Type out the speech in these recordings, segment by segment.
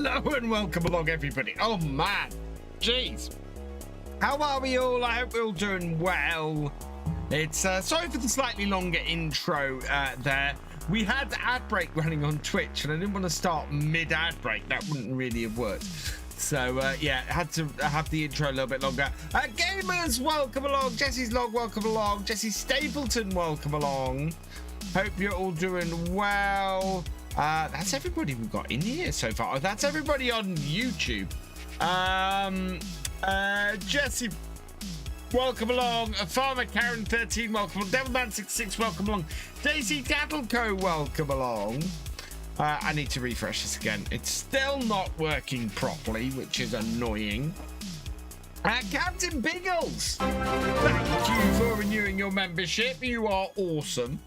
Hello and welcome along, everybody. Oh man, jeez, how are we all? I hope we're all doing well. It's sorry for the slightly longer intro there. We had the ad break running on Twitch and I didn't want to start mid ad break. That wouldn't really have worked. So yeah, had to have the intro a little bit longer. Gamers, welcome along. Jesse's Log, welcome along. Jesse Stapleton, welcome along. Hope you're all doing well. That's everybody we've got in here so far. Oh, that's everybody on YouTube. Jesse, welcome along. Farmer Karen 13, welcome along. Devilman 66, welcome along. Daisy Tattleco, welcome along. I need to refresh this again. It's still not working properly, which is annoying. Captain Biggles, thank you for renewing your membership. You are awesome.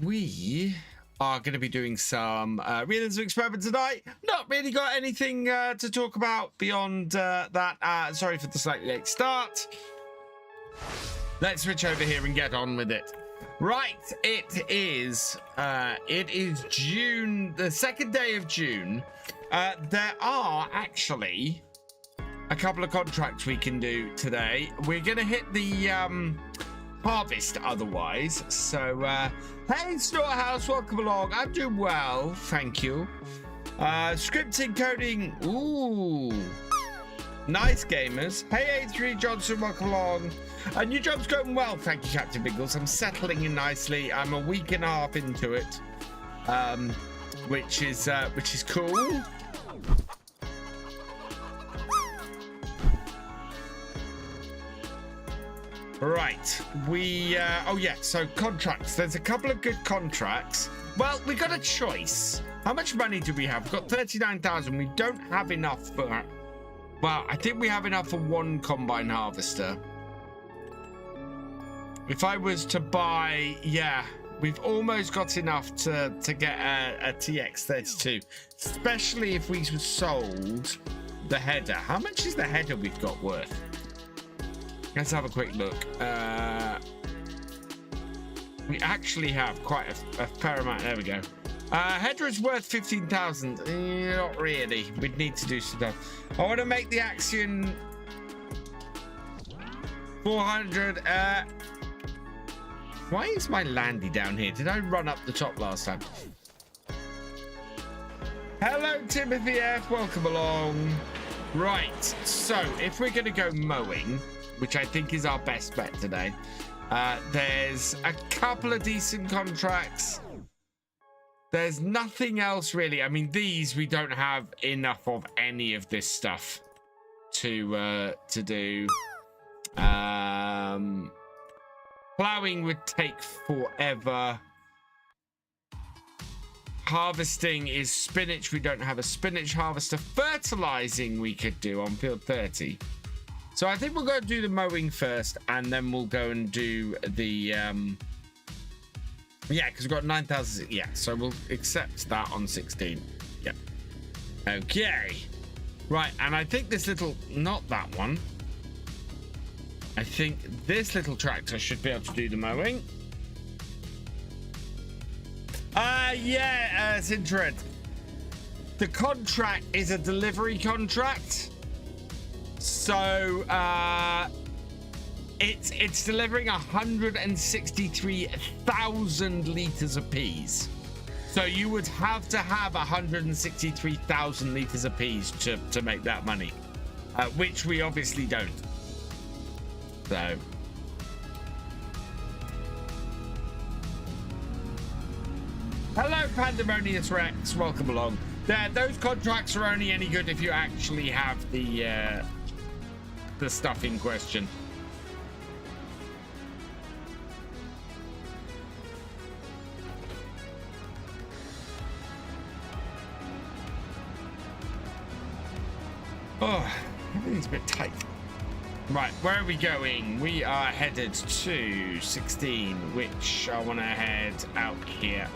We are going to be doing some realism experiment tonight. Not really got anything to talk about beyond that. Sorry for the slightly late start. Let's switch over here and get on with it. Right, it is June, the second day of June. There are actually a couple of contracts we can do today. We're going to hit the harvest otherwise. So hey Storehouse, welcome along. I'm doing well, thank you. Scripting, coding, ooh, nice gamers. Hey A3 Johnson, welcome along. New job's going well, thank you Captain Biggles. I'm settling in nicely. I'm a week and a half into it, which is cool. Right, we oh yeah, so contracts. There's a couple of good contracts. Well, we got a choice. How much money do we have? We've got 39,000. We don't have enough for, well, I think we have enough for one combine harvester. If I was to buy, yeah, we've almost got enough to get a TX32, especially if we sold the header. How much is the header we've got worth? Let's have a quick look. We actually have quite a fair amount. There we go. Header is worth 15,000. Not really. We'd need to do stuff. I want to make the Axion 400. Why is my landy down here? Did I run up the top last time? Hello, Timothy F. Welcome along. Right. So if we're going to go mowing, which I think is our best bet today, there's a couple of decent contracts. There's nothing else really. I mean, these, we don't have enough of any of this stuff to do. Plowing would take forever. Harvesting is spinach. We don't have a spinach harvester. Fertilizing we could do on field 30. So I think we'll go do the mowing first, and then we'll go and do the yeah, because we've got 9,000. Yeah, so we'll accept that on 16. Yeah. Okay. Right, and I think this little, not that one. I think this little tractor should be able to do the mowing. Yeah, Sintred. The contract is a delivery contract. So it's delivering 163,000 liters of peas. So you would have to have 163,000 liters of peas to make that money, which we obviously don't. So hello Pandemonious Rex, welcome along. Those contracts are only any good if you actually have the stuff in question. Oh, everything's a bit tight. Right, where are we going? We are headed to 16, which I want to head out here.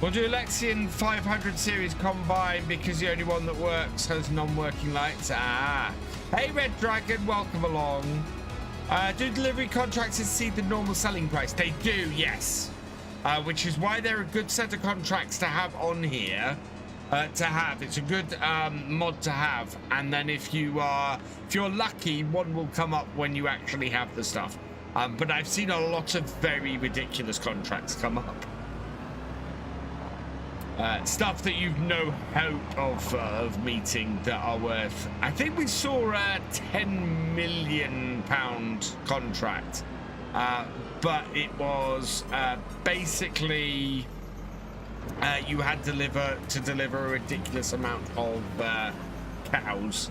We'll do Lexian 500 series combine because the only one that works has non-working lights. Ah, hey Red Dragon, welcome along. Do delivery contracts exceed the normal selling price? They do, yes. which is why they're a good set of contracts to have on here. It's a good mod to have, and then if you're lucky, one will come up when you actually have the stuff. But I've seen a lot of very ridiculous contracts come up. Stuff that you've no hope of meeting that are worth. I think we saw a £10 million contract, but it was basically you had to deliver a ridiculous amount of cows.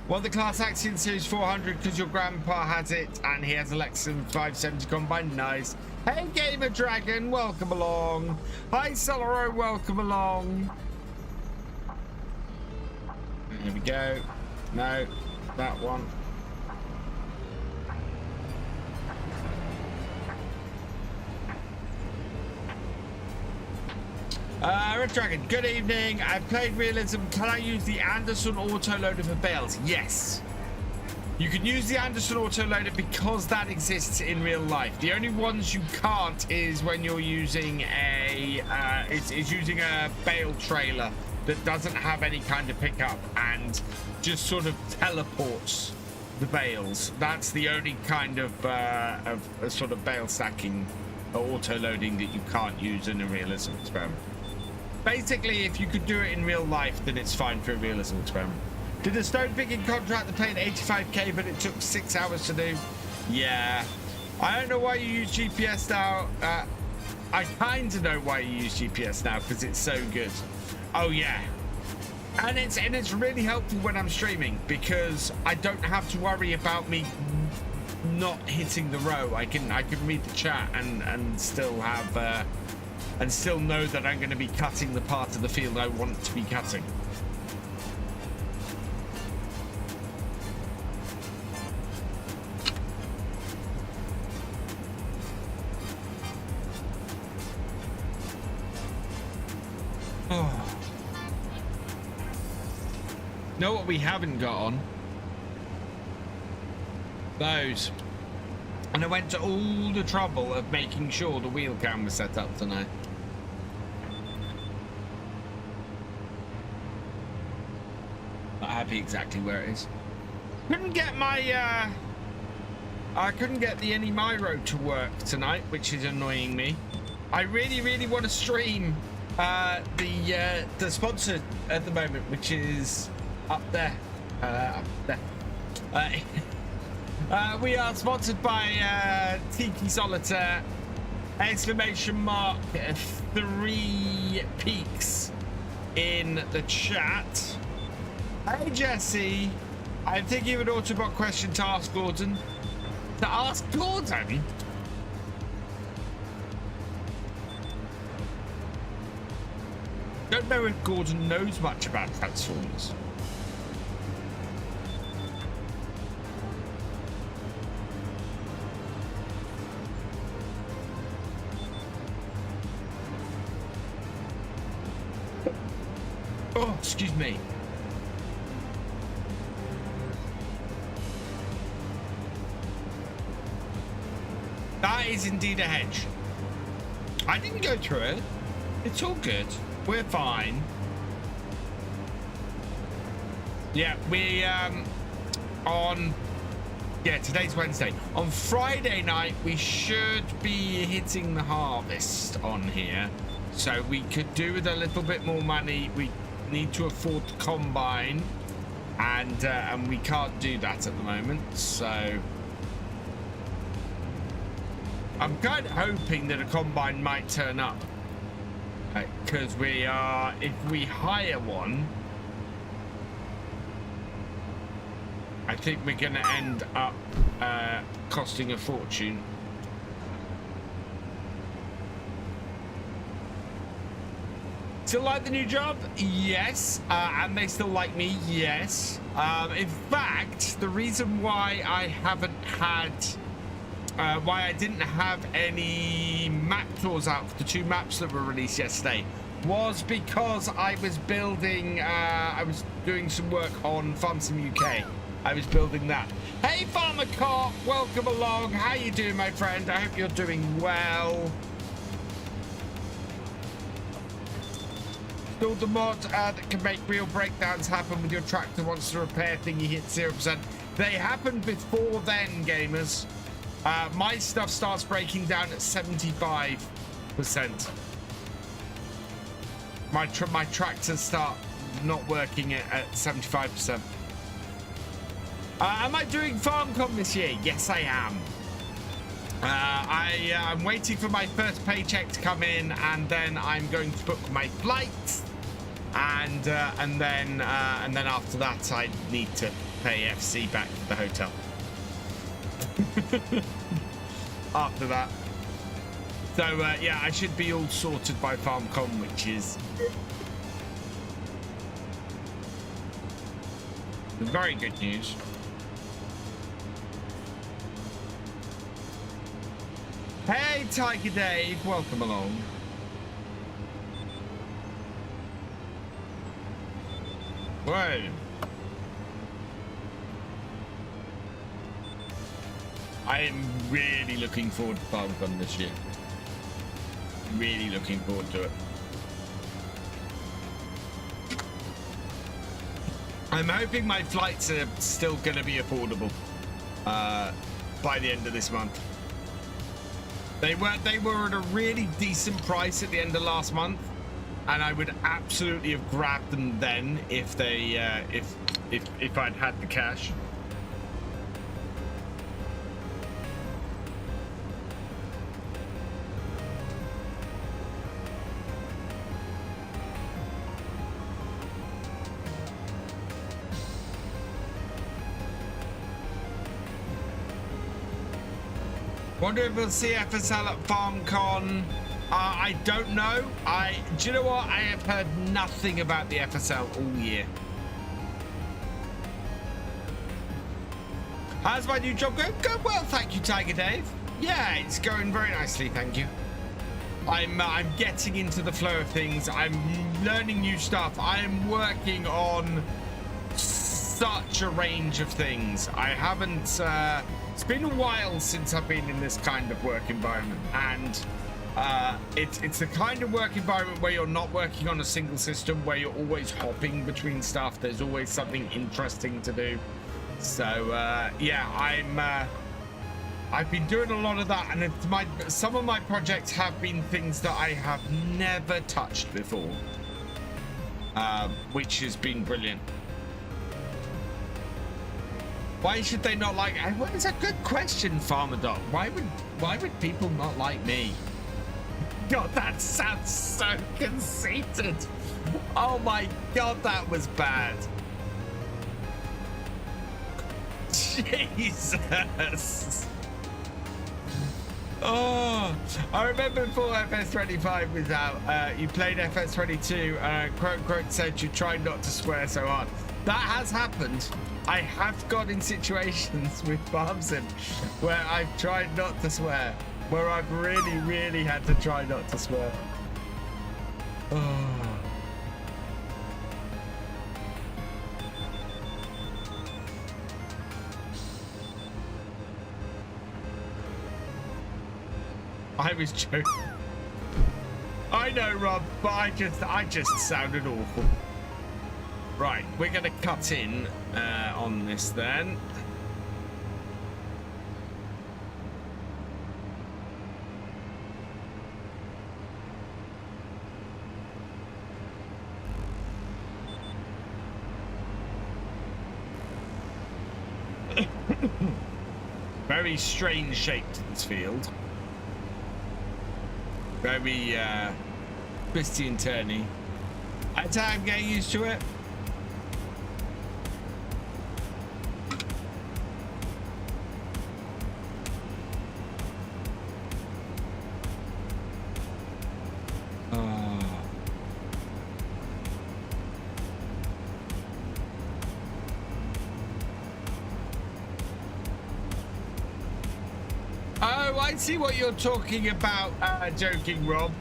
Well, the Class Action Series 400 because your grandpa has it and he has a Lexus 570 combine. Nice. Hey, Gamer Dragon, welcome along. Hi, Solaro, welcome along. Here we go. No, that one. Red Dragon, good evening. I've played Realism. Can I use the Anderson autoloader for bales? Yes. You can use the Anderson autoloader because that exists in real life. The only ones you can't is when you're using using a bale trailer that doesn't have any kind of pickup and just sort of teleports the bales. That's the only kind of sort of bale stacking or auto loading that you can't use in a realism experiment. Basically, if you could do it in real life, then it's fine for a realism experiment. Did a stone picking contract that paid 85k, but it took 6 hours to do? Yeah. I don't know why you use GPS now. I kind of know why you use GPS now because it's so good. Oh yeah. And it's really helpful when I'm streaming because I don't have to worry about me not hitting the row. I can read the chat and still have and still know that I'm going to be cutting the part of the field I want to be cutting. Oh. Know what we haven't got on? Those. And I went to all the trouble of making sure the wheel cam was set up tonight. Not happy exactly where it is. Couldn't get my I couldn't get the Any Myro to work tonight, which is annoying me. I really want to stream the sponsor at the moment, which is up there. We are sponsored by Tiki Solitaire, exclamation mark 3 peaks in the chat. Hey Jesse, I'm thinking of an Autobot question to ask Gordon. To ask Gordon? Don't know if Gordon knows much about Transformers. Oh, excuse me. That is indeed a hedge. I didn't go through it. It's all good. We're fine. Yeah, today's Wednesday. On Friday night, we should be hitting the harvest on here. So we could do with a little bit more money. We need to afford the combine, and we can't do that at the moment. So I'm kind of hoping that a combine might turn up, because if we hire one, I think we're going to end up costing a fortune. Still like the new job? Yes. And they still like me? Yes. In fact, the reason why I haven't had why I didn't have any map tours out for the 2 maps that were released yesterday was because I was building I was doing some work on Farmsim UK, I was building that. Hey, Farmer Cop, welcome along. How you doing, my friend? I hope you're doing well. Build the mod that can make real breakdowns happen with your tractor once the repair thing you hit 0%. They happen before then, gamers. My stuff starts breaking down at 75%. My tractors start not working at 75%. Am I doing FarmCon this year? Yes, I am. I'm waiting for my first paycheck to come in, and then I'm going to book my flights, and then after that I need to pay FC back to the hotel. After that, so yeah, I should be all sorted by FarmCon, which is very good news. Hey, Tiger Dave, welcome along. Whoa. I am really looking forward to FarmCon this year. Really looking forward to it. I'm hoping my flights are still going to be affordable by the end of this month. They were at a really decent price at the end of last month, and I would absolutely have grabbed them then if they if I'd had the cash. Wonder if we'll see FSL at FarmCon. I don't know. Do you know what? I have heard nothing about the FSL all year. How's my new job going? Going well, thank you, Tiger Dave. Yeah, it's going very nicely, thank you. I'm getting into the flow of things. I'm learning new stuff. I'm working on such a range of things. I haven't. It's been a while since I've been in this kind of work environment, and it's the kind of work environment where you're not working on a single system, where you're always hopping between stuff. There's always something interesting to do. So yeah, I've been doing a lot of that, and some of my projects have been things that I have never touched before, which has been brilliant. Why should they not like? Well, it's a good question, Farmer Doc. Why would people not like me? God, that sounds so conceited. Oh my God, that was bad. Jesus. Oh, I remember before FS25 was out, you played FS22 and quote said you tried not to swear so hard. That has happened. I have got in situations with Farmsim where I've tried not to swear, where I've really had to try not to swear. Oh. I was joking. I know, Rob, but I just sounded awful. Right, we're gonna cut in on this then. Very strange shaped, this field. Very twisty and turny. That's how I'm getting used to it. I see what you're talking about, joking Rob.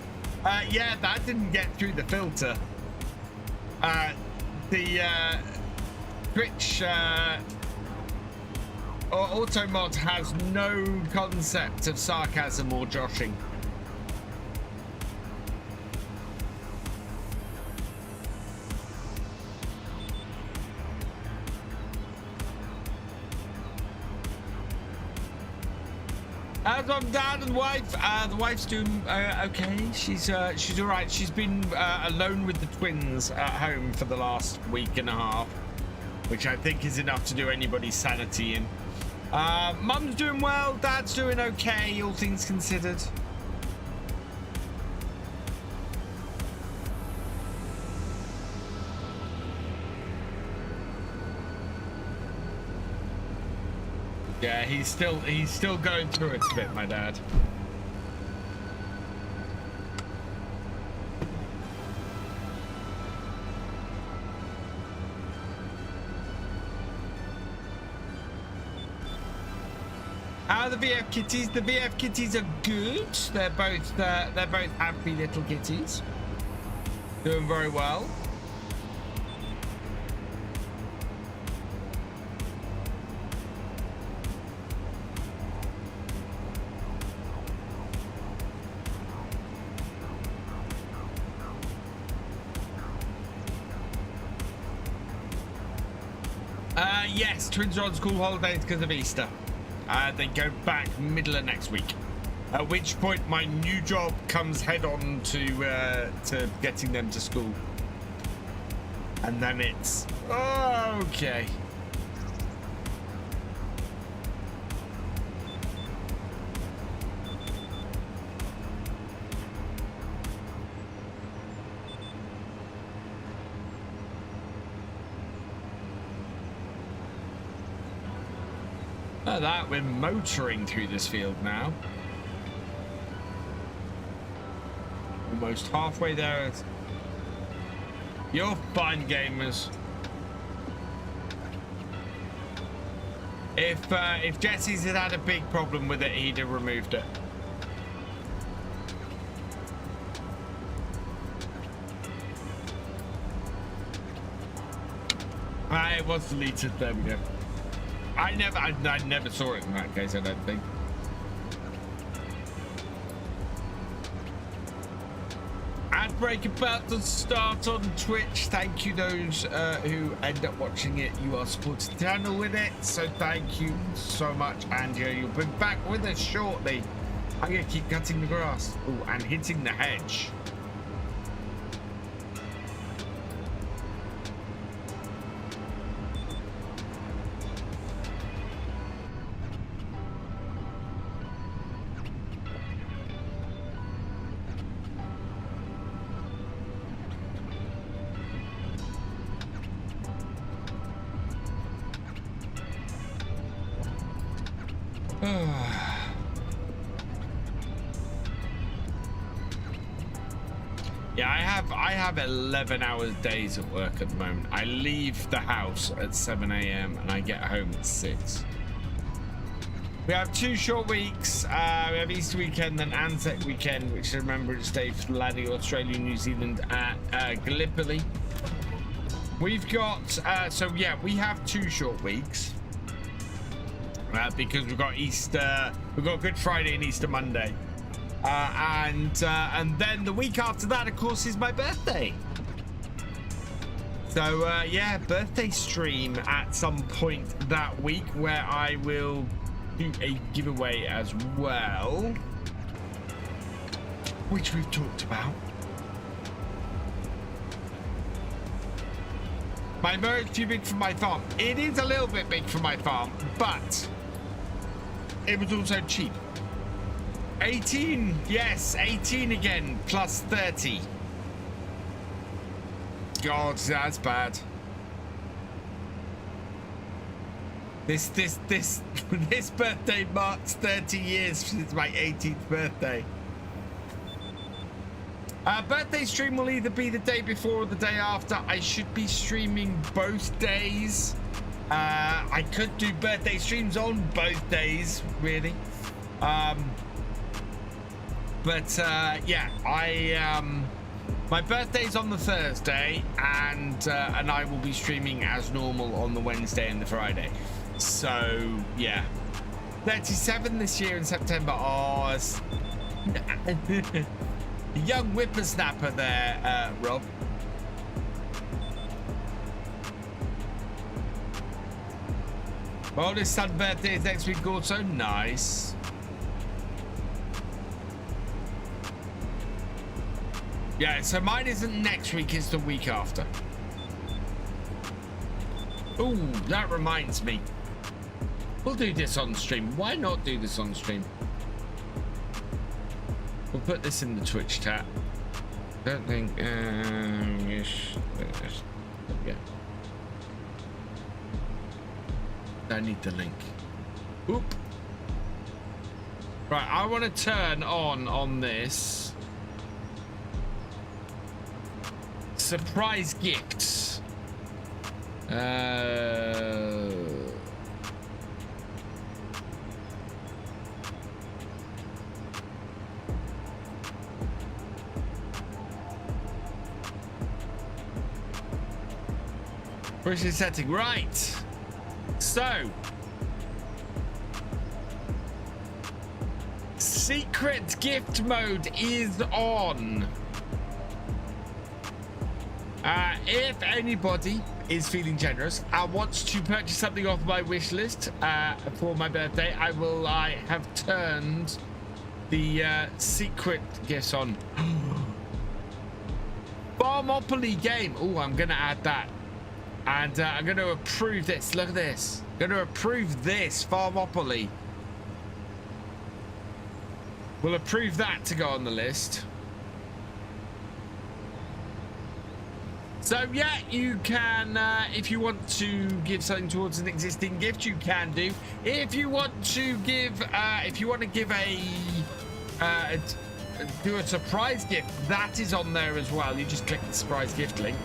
Yeah, that didn't get through the filter. The Twitch Automod has no concept of sarcasm or joshing. As I'm dad and wife, the wife's doing okay. She's all right. She's been alone with the twins at home for the last week and a half, which I think is enough to do anybody's sanity in. Mum's doing well. Dad's doing okay, all things considered. Yeah, he's still going through it a bit, my dad. How are the VF kitties? The VF kitties are good. They're both happy little kitties. Doing very well. Yes, twins are on school holidays because of Easter. They go back middle of next week. At which point my new job comes head on to getting them to school. And then it's okay. Look at that, we're motoring through this field now. Almost halfway there. You're fine, gamers. If Jesse's had a big problem with it, he'd have removed it. It was deleted. There we go. I never saw it in that case, I don't think. Ad break about to start on Twitch. Thank you those who end up watching it. You are supporting the channel with it, so thank you so much. And you'll be back with us shortly. I'm gonna keep cutting the grass. Oh, and hitting the hedge. Yeah, I have 11 hours days at work at the moment. I leave the house at 7 a.m. and I get home at 6. We have 2 short weeks. We have Easter weekend and Anzac weekend, which is Remembrance Day for landing Australia and New Zealand at Gallipoli. We've got so yeah, we have 2 short weeks. Because we've got Easter, we've got Good Friday and Easter Monday, and then the week after that, of course, is my birthday. So yeah, birthday stream at some point that week where I will do a giveaway as well, which we've talked about. My mower's too big for my farm. It is a little bit big for my farm, but it was also cheap. 18, yes, 18 again, plus 30. God, that's bad. This birthday marks 30 years since my 18th birthday. Birthday stream will either be the day before or the day after. I should be streaming both days. I could do birthday streams on both days, really. But yeah, my birthday's on the Thursday, and I will be streaming as normal on the Wednesday and the Friday. So yeah, 37 this year in September. Oh, it's young whippersnapper there, Rob. Well, his son's birthday is next week also. Nice. Yeah, so mine isn't next week, it's the week after. Ooh, that reminds me. We'll do this on stream. Why not do this on stream? We'll put this in the Twitch chat. Don't think. Yes. Yeah. I need the link. Oop. Right, I want to turn on this. Surprise gifts. Where's the setting? Right. So, secret gift mode is on. If anybody is feeling generous and wants to purchase something off my wish list for my birthday, I have turned the secret gifts on. Farmopoly game. Oh, I'm gonna add that. And I'm going to approve this. Look at this. I'm going to approve this. Farmopoly. We'll approve that to go on the list. So, yeah, you can, if you want to give something towards an existing gift, you can do. If you want to give, do a surprise gift, that is on there as well. You just click the surprise gift link.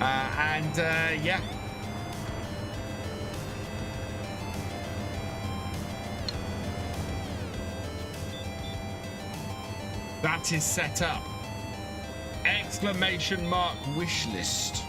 Yeah. That is set up. Exclamation mark wish list.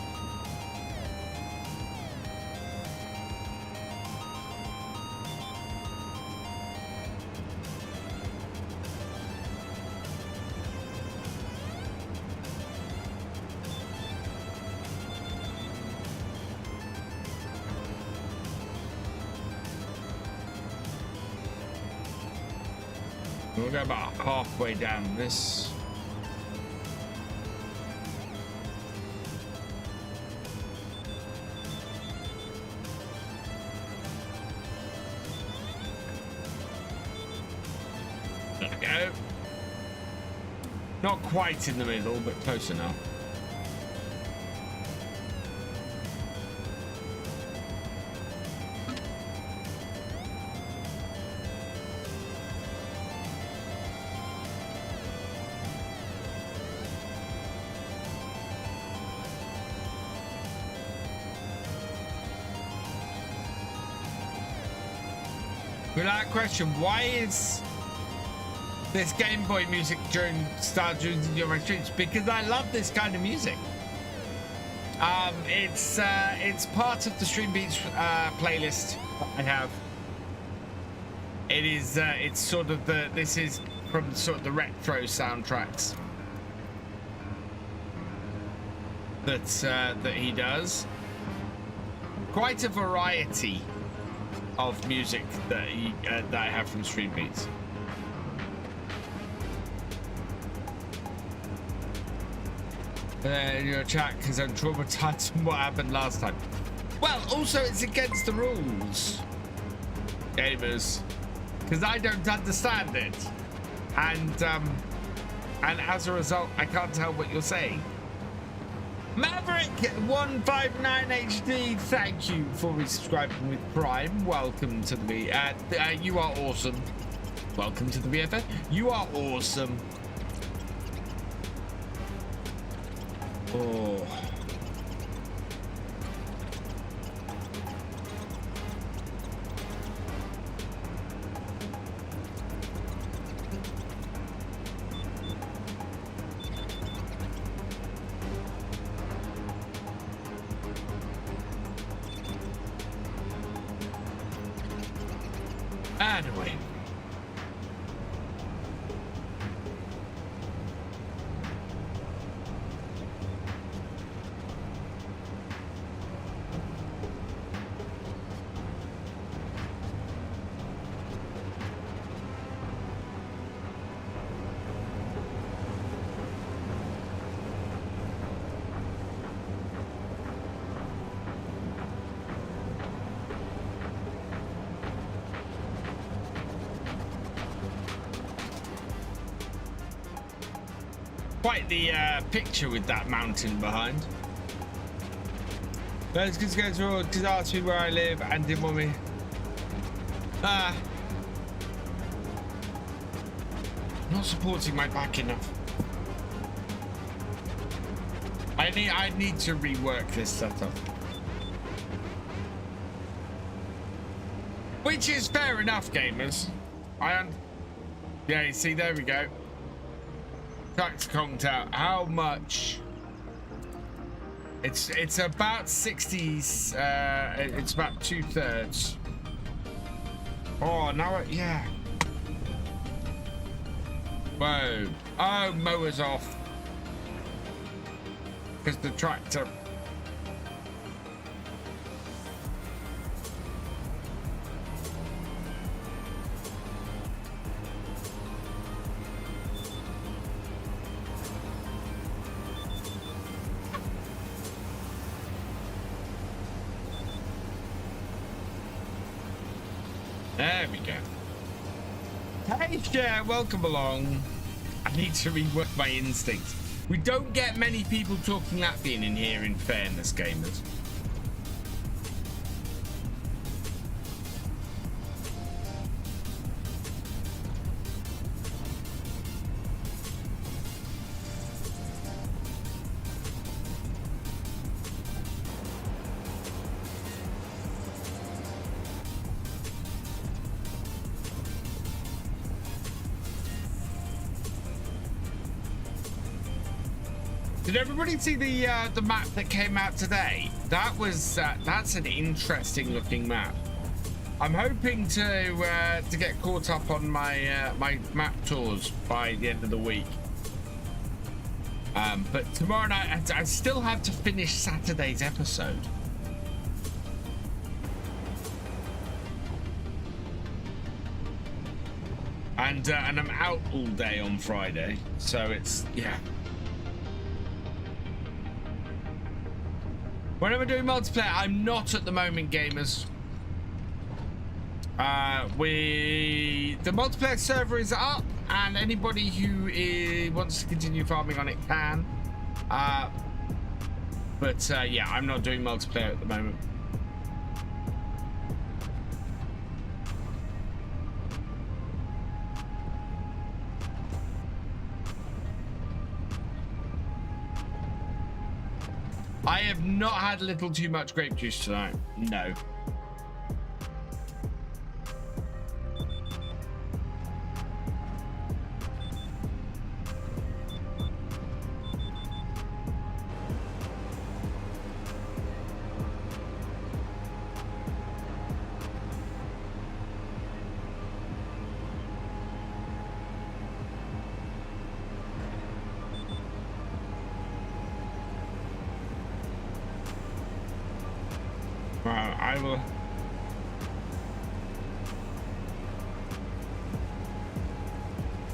We'll go about halfway down this. There we go. Not quite in the middle, but close enough. Without question, why is this Game Boy music during my streams? Because I love this kind of music. It's part of the Stream Beats playlist I have. It is it's sort of this is from sort of the retro soundtracks that he does. Quite a variety of music that I have from Stream Beats. Your chat because I'm traumatized from what happened last time. Well, also it's against the rules, gamers, because I don't understand it, and as a result, I can't tell what you're saying. Maverick159HD, thank you for resubscribing with Prime. Welcome to the you are awesome. Welcome to the BFF. You are awesome. Oh. Anyway. Quite the picture with that mountain behind. Let's just go through because asked me where I live and didn't want me. Not supporting my back enough. I need to rework this setup. Which is fair enough, gamers. Yeah, you see, there we go. Tax conked out. How much? It's about 60s. It's about 2/3. Oh, now yeah. Whoa. Oh, mower's off. Because the tractor. There we go. Hey, yeah, welcome along. I need to rework my instincts. We don't get many people talking Latvian in here, in fairness, gamers. Did everybody see the map that came out today? That was that's an interesting looking map. I'm hoping to get caught up on my my map tours by the end of the week. But tomorrow night I still have to finish Saturday's episode. And I'm out all day on Friday, so it's yeah. When am I doing multiplayer? I'm not at the moment, gamers. The multiplayer server is up, and anybody who wants to continue farming on it can. But yeah, I'm not doing multiplayer at the moment. I have not had a little too much grape juice tonight. No. I will.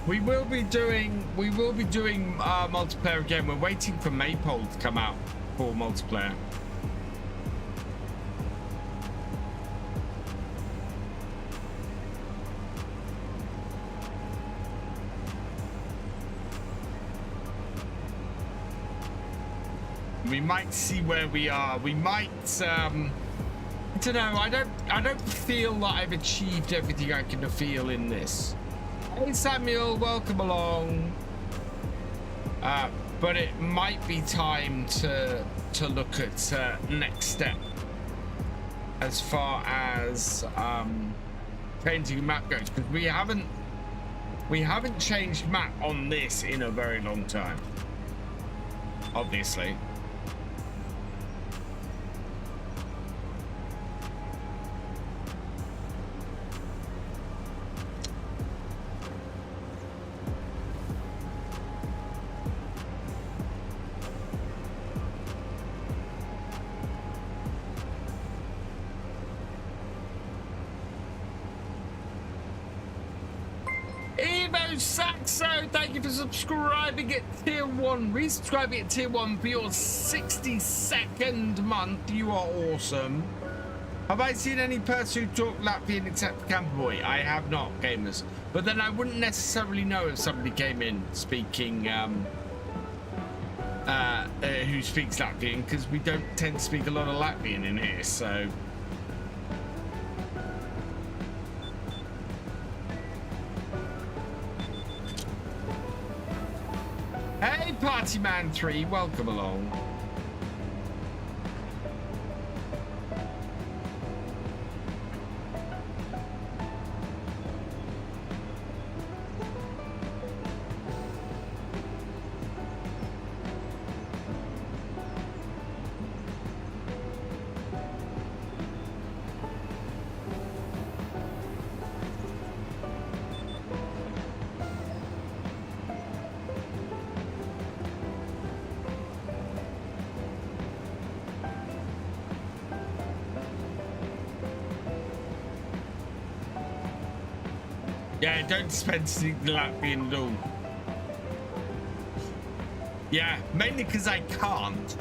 We will be doing multiplayer again. We're waiting for Maypole to come out for multiplayer. We might see where we are. We might I don't know. I don't feel that I've achieved everything I can feel in this. Hey Samuel, welcome along. But it might be time to look at next step as far as changing map goes, because we haven't changed map on this in a very long time. Obviously. Rainbow Saxo, thank you for subscribing at tier 1, resubscribing at tier 1 for your 62nd month. You are awesome. Have I seen any person who talk Latvian except for Camperboy? I have not, gamers. But then I wouldn't necessarily know if somebody came in speaking, who speaks Latvian, because we don't tend to speak a lot of Latvian in here, so... Hey, Partyman3, welcome along. Yeah, don't spend Latvian at all. Yeah, mainly because I can't.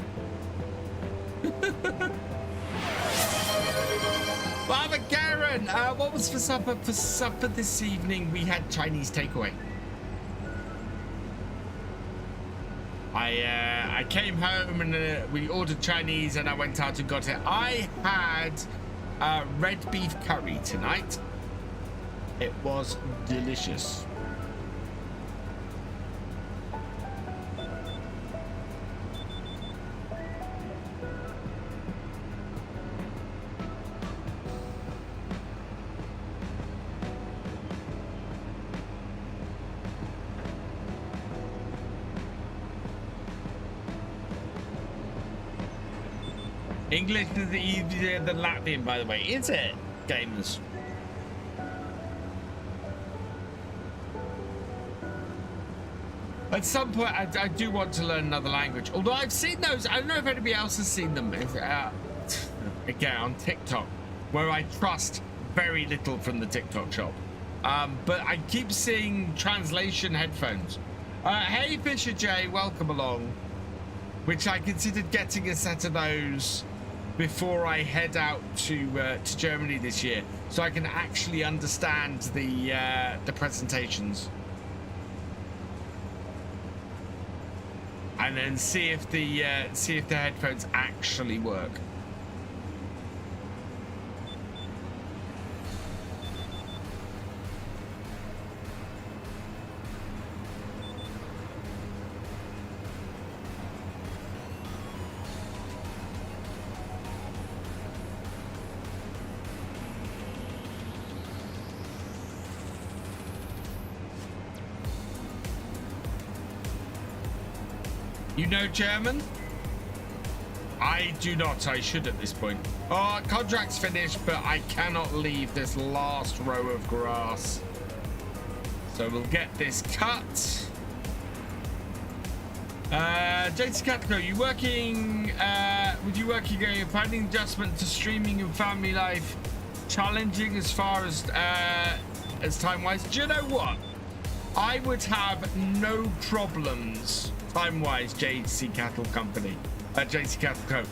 Baba Karen, what was for supper? For supper this evening, we had Chinese takeaway. I came home and we ordered Chinese, and I went out and got it. I had red beef curry tonight. It was delicious. English is easier than Latvian, by the way. Is it, gamers? At some point, I do want to learn another language. Although I've seen those, I don't know if anybody else has seen them. Again, on TikTok, where I trust very little from the TikTok shop. But I keep seeing translation headphones. Hey, Thefisherj, welcome along. Which I considered getting a set of those before I head out to Germany this year, so I can actually understand the presentations. And then see if the headphones actually work. You know German? I do not. I should at this point. Oh, contract's finished, but I cannot leave this last row of grass. So we'll get this cut. JC Catco, you working? Would you working? Finding adjustment to streaming and family life challenging as far as time-wise? Do you know what? I would have no problems time-wise, JC Cattle Company, JC Cattle Co.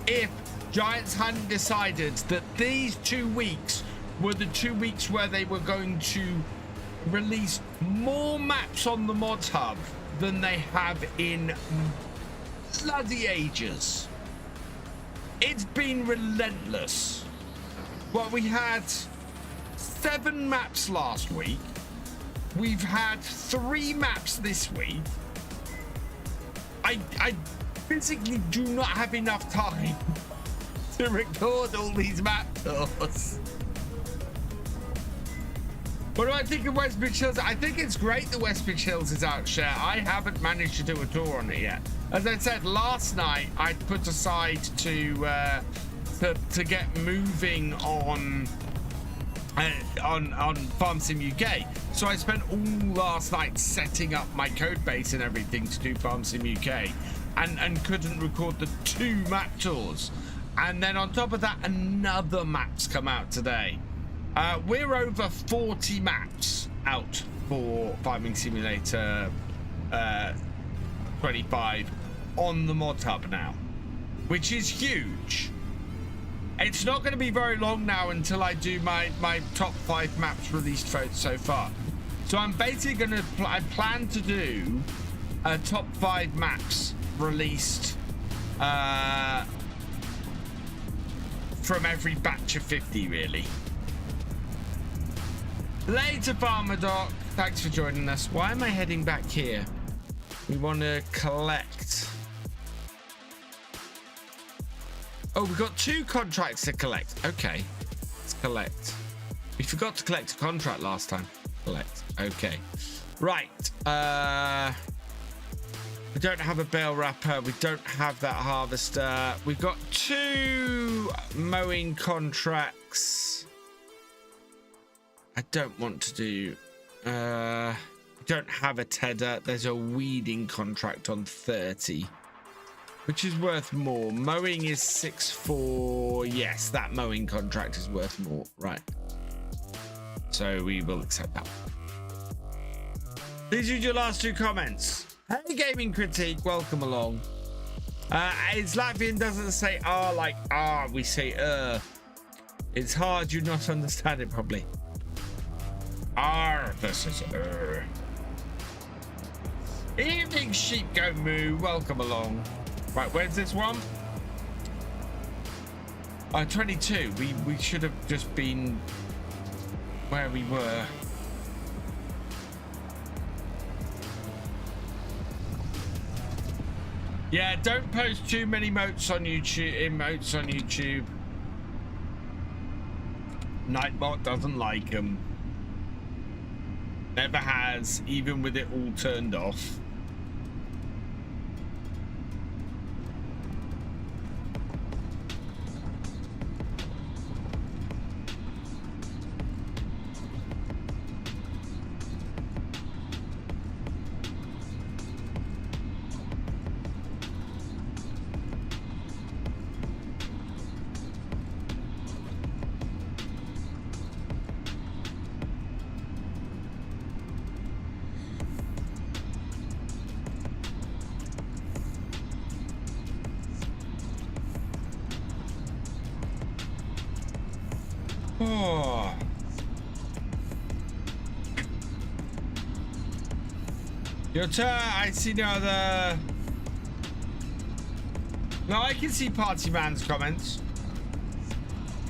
If Giants hadn't decided that these 2 weeks were the 2 weeks where they were going to release more maps on the modhub than they have in bloody ages. It's been relentless. Well, we had 7 maps last week. We've had 3 maps this week. I physically do not have enough time to record all these map tours. What do I think of Westbridge Hills? I think it's great that Westbridge Hills is out, Share. I haven't managed to do a tour on it yet. As I said last night, I put aside to get moving on Farmsim UK. So I spent all last night setting up my code base and everything to do Farmsim UK, and couldn't record the 2 map tours. And then on top of that, another map's come out today. We're over 40 maps out for Farming Simulator 25 on the mod hub now, which is huge. It's not going to be very long now until I do my top 5 maps released so far. So I'm basically going to I plan to do top 5 maps released from every batch of 50, really. Later, Farmer Doc, thanks for joining us. Why am I heading back here? We want to collect. Oh, we've got 2 contracts to collect. Okay, let's collect. We forgot to collect a contract last time. Collect. Okay, right. We don't have a bale wrapper. We don't have that harvester. We've got 2 mowing contracts. I don't want to do. Don't have a tedder. There's a weeding contract on 30, which is worth more. Mowing is 6-4. Yes, that mowing contract is worth more. Right. So we will accept that. These are your last 2 comments. Hey, Gaming Critique, welcome along. It's Latvian doesn't say "ah" like "ah," we say It's hard you not understand it probably. This is Evening Sheep Go Moo, welcome along. Right, where's this one? 22. We should have just been where we were. Yeah, don't post too many emotes on YouTube. Nightbot doesn't like them. Never has, even with it all turned off. Oh. Your turn. I see no other. No, I can see Party Man's comments.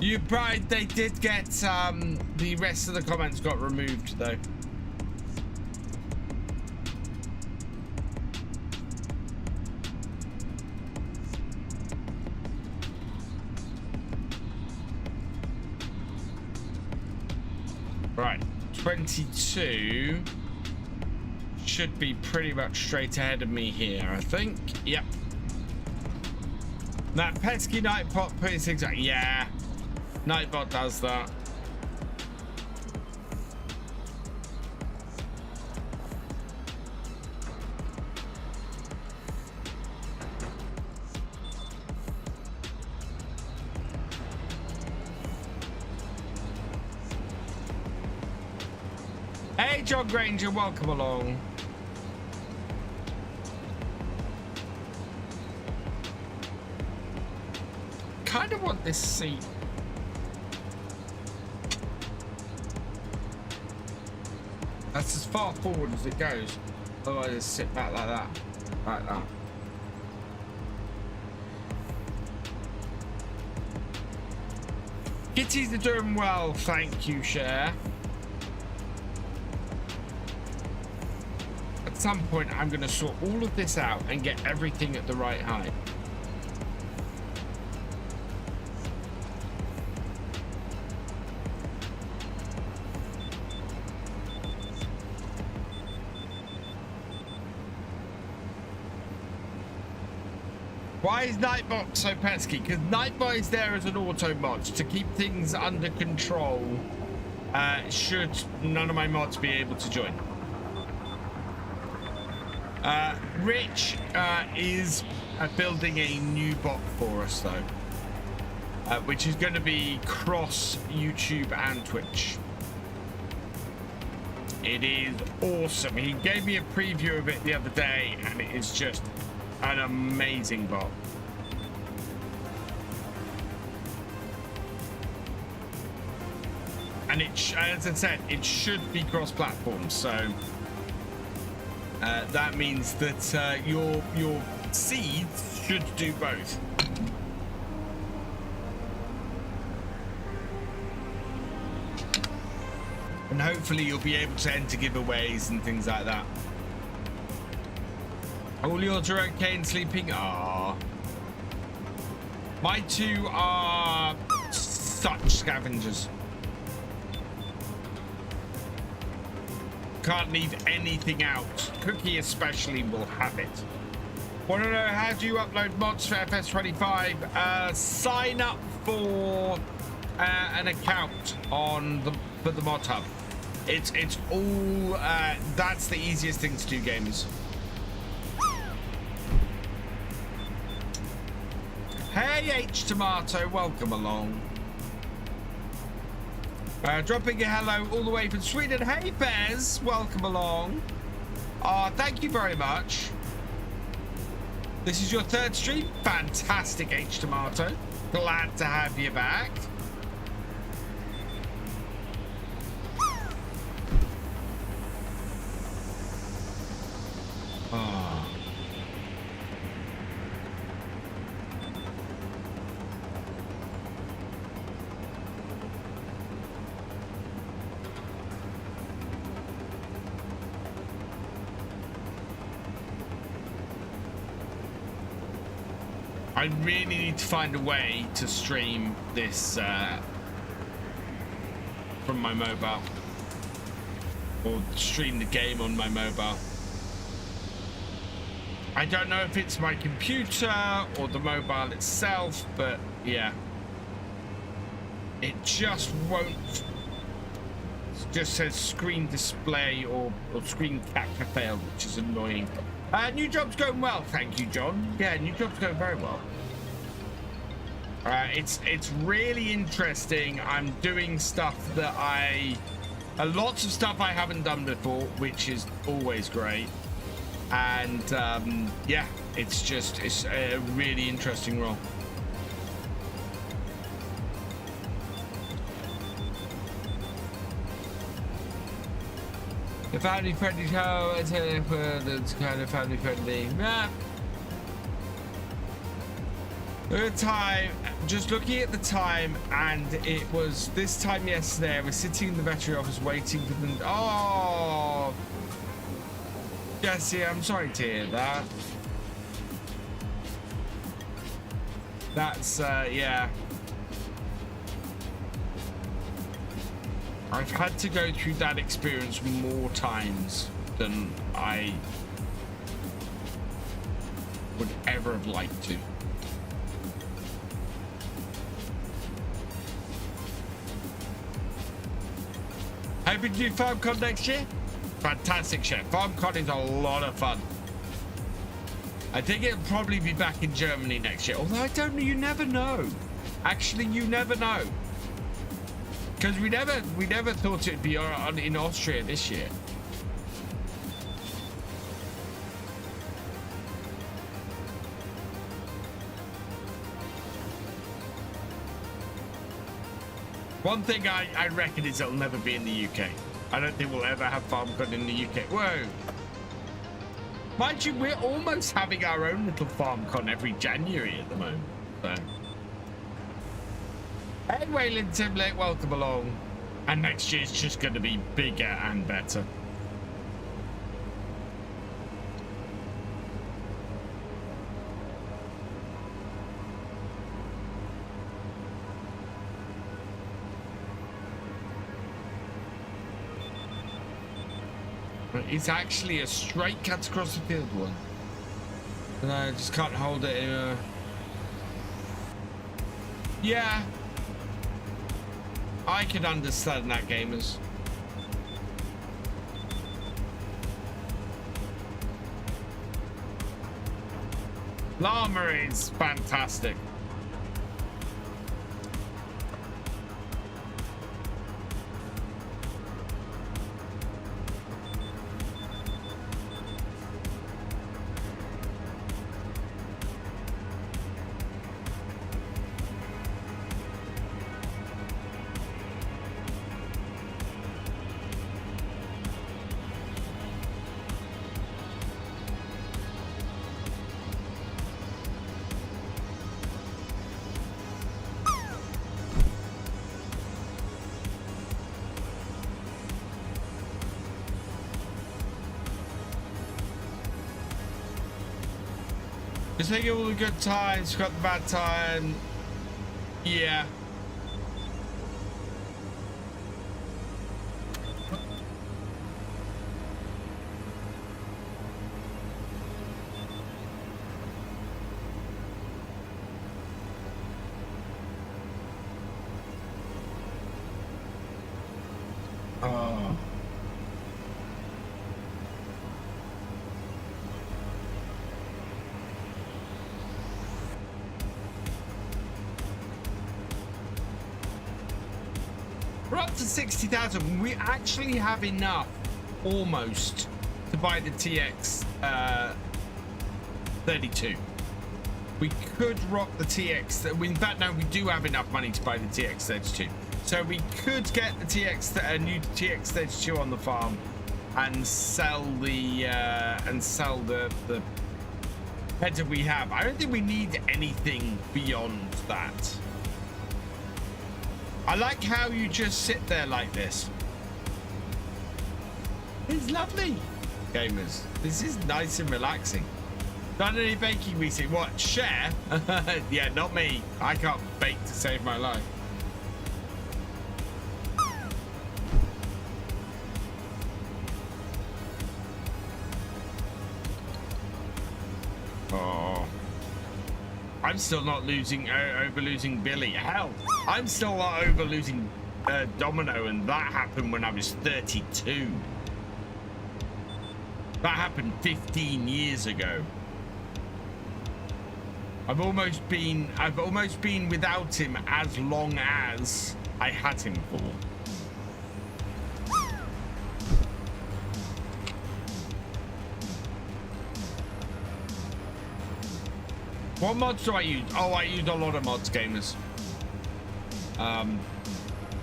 You probably they did get the rest of the comments got removed though. Right, 22 should be pretty much straight ahead of me here, I think. Yep. That pesky Nightbot putting things out. Yeah, Nightbot does that. Hey, John Granger, welcome along. Kind of want this seat. That's as far forward as it goes. Otherwise, just sit back like that. Like that. Kitties are doing well, thank you, Cher. At some point, I'm going to sort all of this out and get everything at the right height. Why is Nightbot so pesky? Because Nightbot is there as an auto mod to keep things under control should none of my mods be able to join. Rich is building a new bot for us though, which is going to be cross YouTube and Twitch. It is awesome. He gave me a preview of it the other day, and it is just an amazing bot. And as I said, it should be cross-platform, so that means that your seeds should do both. And hopefully you'll be able to enter giveaways and things like that. All yours are okay and sleeping? Ah, my two are such scavengers. Can't leave anything out. Cookie especially will have it. Want to know how do you upload mods for FS25? Sign up for an account on the modhub. It's all that's the easiest thing to do, gamers. Hey H Tomato, welcome along. Dropping a hello all the way from Sweden. Hey Bez, welcome along. Thank you very much. This is your third stream. Fantastic, H Tomato. Glad to have you back. I really need to find a way to stream this from my mobile, or stream the game on my mobile. I don't know if it's my computer or the mobile itself, but yeah, it just won't. It just says screen display or screen capture failed, which is annoying. New job's going well, thank you, John. Yeah, new job's going very well. It's really interesting. I'm doing stuff that lots of stuff I haven't done before, which is always great. And yeah, it's a really interesting role. The family friendly show, it's kind of family friendly. Yeah. The time, just looking at the time, and it was this time yesterday. I was sitting in the veterinary office waiting for them. Oh, Jesse, I'm sorry to hear that. That's yeah. I've had to go through that experience more times than I would ever have liked to. Hoping to do FarmCon next year? Fantastic, Chef. FarmCon is a lot of fun. I think it'll probably be back in Germany next year. Although I don't know, you never know. Actually, you never know. Because we never thought it'd be in Austria this year. One thing I reckon is it'll never be in the UK. I don't think we'll ever have FarmCon in the UK. Whoa. Mind you, we're almost having our own little FarmCon every January at the moment. So. Hey, Wayland Timlake, welcome along. And next year's just going to be bigger and better. It's actually a straight cut across the field one. And I just can't hold it in a... Yeah. I can understand that, gamers. Llama is fantastic. Just take all the good times, got the bad time. Yeah. Oh. We're up to 60,000. We actually have enough, almost, to buy the TX 32. We could rock the TX. In fact, no, we do have enough money to buy the TX 32. So we could get the new TX 32 on the farm and sell the header we have. I don't think we need anything beyond that. I like how you just sit there like this. It's lovely, gamers. This is nice and relaxing. Done any baking recently? What, share? Yeah, not me. I can't bake to save my life. Oh, I'm still not over losing Billy. Hell, I'm still not over losing Domino, and that happened when I was 32. That happened 15 years ago. I've almost been without him as long as I had him for. What mods do I use? Oh, I use a lot of mods, gamers.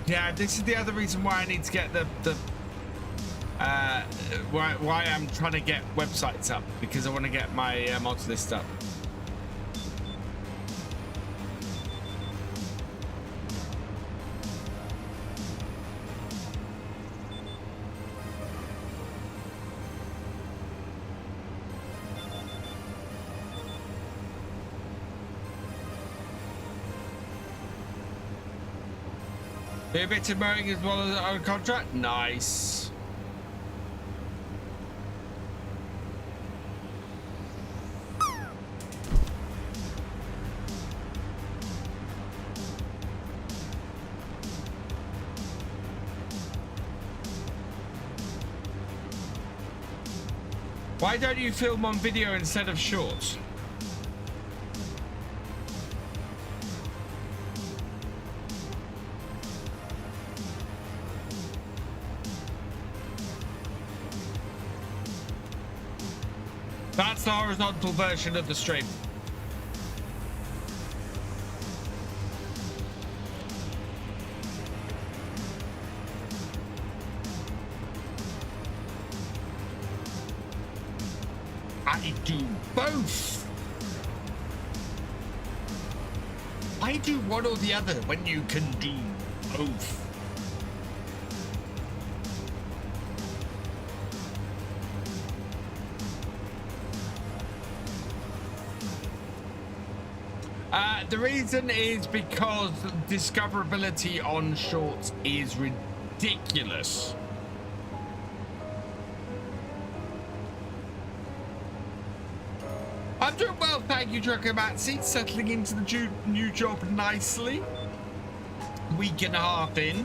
Yeah, this is the other reason why I need to get why I'm trying to get websites up, because I want to get my mods list up. A bit of mowing as well as our contract. Nice. Why don't you film on video instead of shorts? That's the horizontal version of the stream. I do both. I do one or the other when you can do both. The reason is because discoverability on shorts is ridiculous. I'm doing well, thank you, Jokomatsi. Settling into the new job nicely. Week and a half in,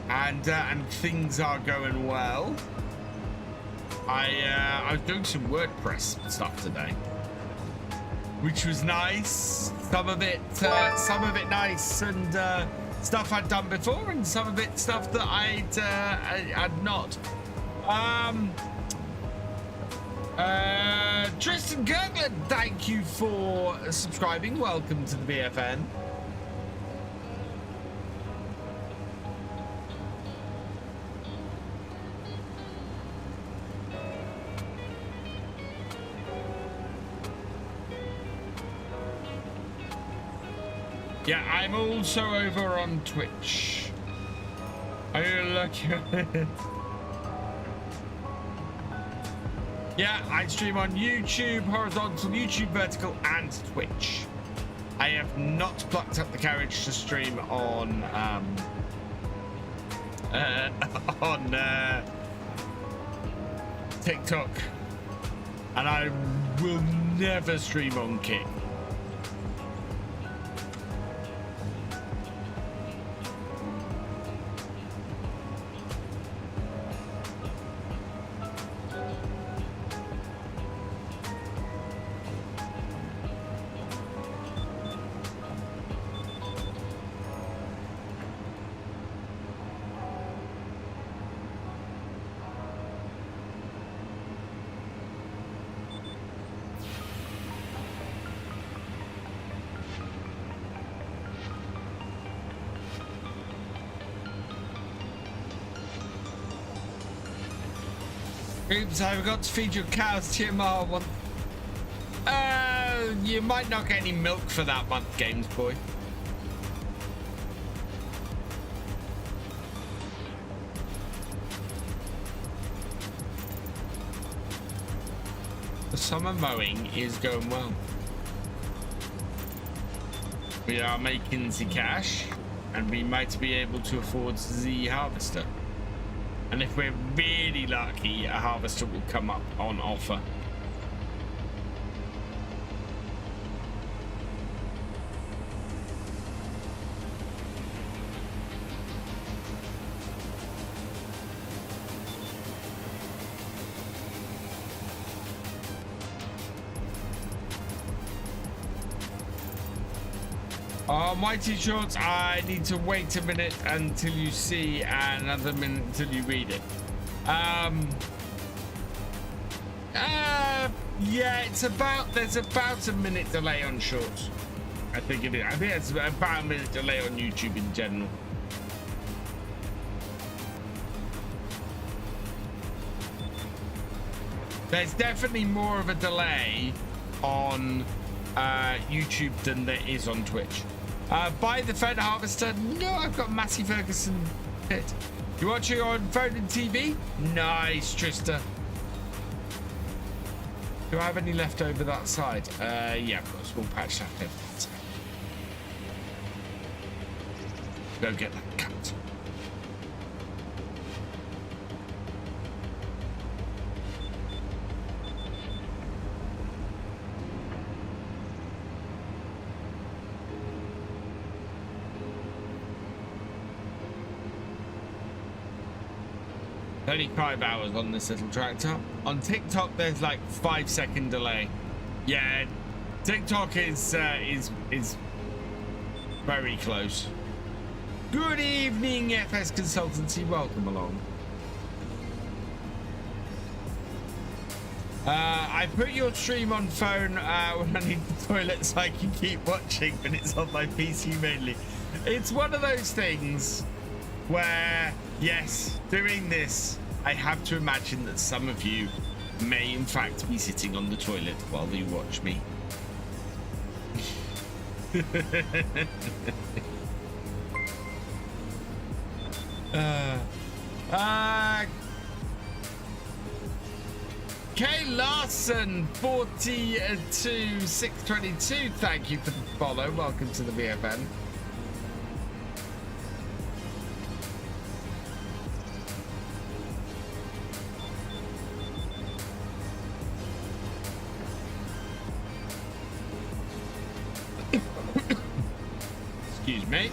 and things are going well. I was doing some WordPress stuff today, which was nice. Some of it nice and stuff I'd done before, and some of it stuff that I'd not. Tristan Kirkland, thank you for subscribing. Welcome to the BFN. Yeah, I'm also over on Twitch. Are you looking at it? Yeah, I stream on YouTube, horizontal, YouTube vertical, and Twitch. I have not plucked up the carriage to stream on TikTok, and I will never stream on Kick. Oops, I forgot to feed your cows TMR one. You might not get any milk for that month, Games Boy. The summer mowing is going well. We are making the cash, and we might be able to afford the harvester. And if we're really lucky, a harvester will come up on offer. Mighty Shorts, I need to wait a minute until you see and another minute until you read it. Yeah, there's about a minute delay on Shorts. I think it is. I think it's about a minute delay on YouTube in general. There's definitely more of a delay on YouTube than there is on Twitch. Buy the Fed Harvester? No, I've got Massey Ferguson pit. You watching on phone and TV? Nice, Trista. Do I have any left over that side? Yeah, I've got a small patch left over that side. Go get that cut. Only 5 hours on this little tractor. On TikTok, there's like 5-second delay. Yeah, TikTok is very close. Good evening, FS Consultancy. Welcome along. I put your stream on phone when I need the toilet so I can keep watching, but it's on my PC mainly. It's one of those things where, yes, doing this, I have to imagine that some of you may in fact be sitting on the toilet while you watch me. K Larson 42622, thank you for the follow. Welcome to the BFN. Excuse me.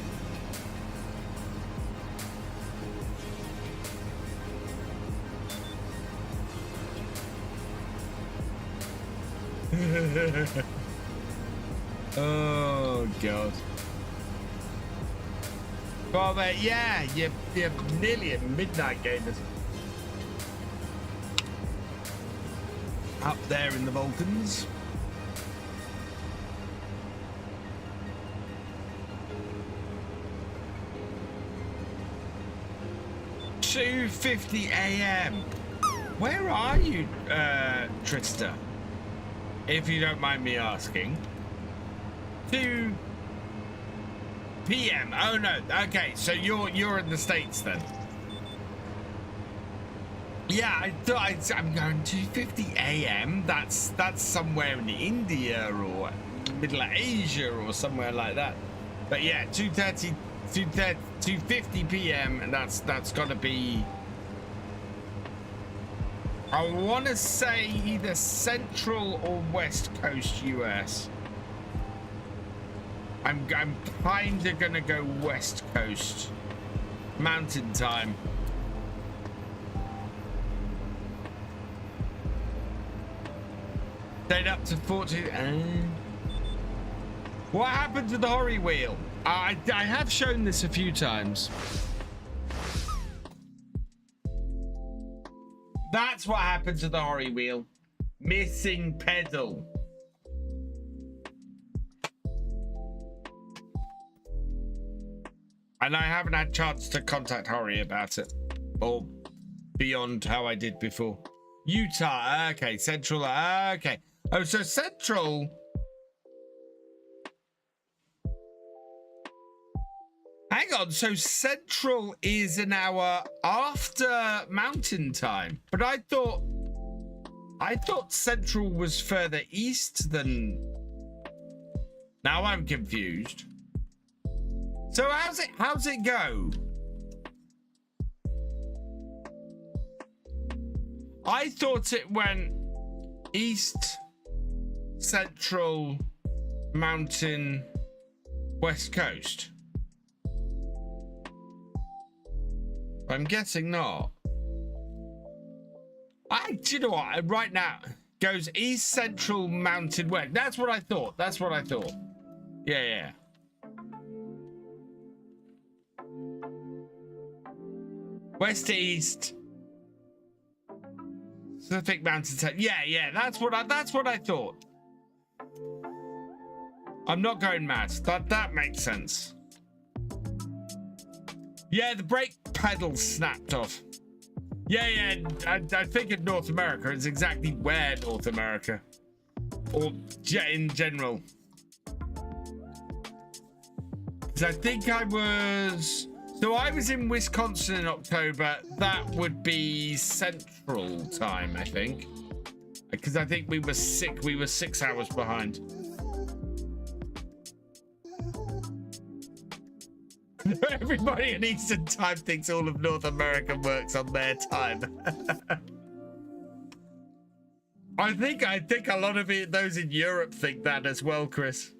Oh god. Well, yeah, you're nearly at midnight, gamers. Up there in the Balkans. $2:50 a.m. Where are you, Trista? If you don't mind me asking. 2 p.m. Oh no. Okay, so you're in the States then. Yeah, I thought I'm going 2:50 a.m. That's somewhere in India or Middle Asia or somewhere like that. But yeah, 2:50 p.m. and that's got to be. I want to say either Central or West Coast US. I'm kind of gonna go West Coast Mountain Time. Stayed up to 40. What happened to the Horry wheel? I have shown this a few times. That's what happened to the Horry wheel. Missing pedal. And I haven't had a chance to contact Horry about it. Or beyond how I did before. Utah, okay. Central, okay. Oh, so Central. Hang on, so Central is an hour after Mountain Time. But I thought Central was further east than. Now I'm confused. So how's it go? I thought it went east, Central, Mountain, West Coast. I'm guessing not. Do you know what? Right now goes east, Central, Mountain, West. That's what I thought. That's what I thought. Yeah. West to east. Pacific Mountain Time. Yeah. That's what I thought. I'm not going mad. That makes sense. Yeah, the brake pedal snapped off. Yeah. I figured North America is exactly where North America, or in general. Because I think I was in Wisconsin in October. That would be Central Time, I think. Because I think we were 6 hours behind. Everybody in Eastern Time thinks all of North America works on their time. I think a lot of those in Europe think that as well, Chris.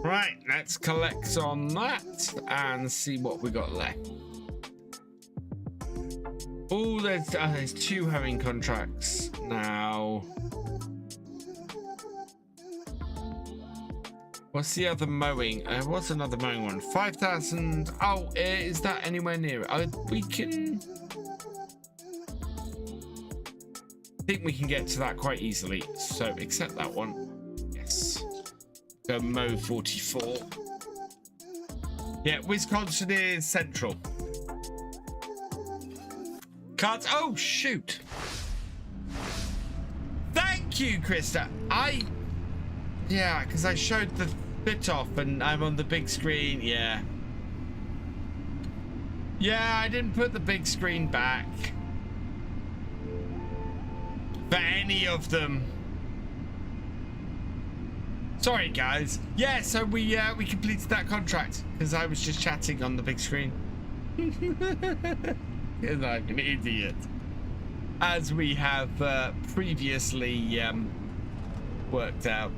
Right, let's collect on that and see what we got left. Oh, there's 2 hoeing contracts now. What's the other mowing? What's another mowing one? 5,000. Oh, is that anywhere near it? We can. I think we can get to that quite easily. So accept that one. Yes. Go mow 44. Yeah, Wisconsin is Central. Cards. Oh, shoot. Thank you, Krista. Yeah, because I showed the bit off and I'm on the big screen. Yeah, I didn't put the big screen back for any of them. Sorry, guys. Yeah, so we completed that contract because I was just chatting on the big screen. Because I'm an idiot, as we have previously worked out.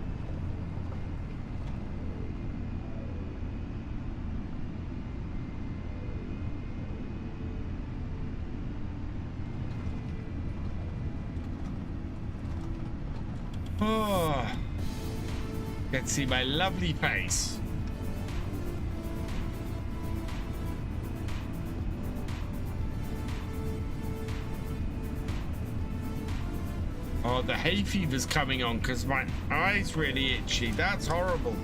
Oh, you can see my lovely face. Oh, the hay fever's coming on because my eye's really itchy. That's horrible.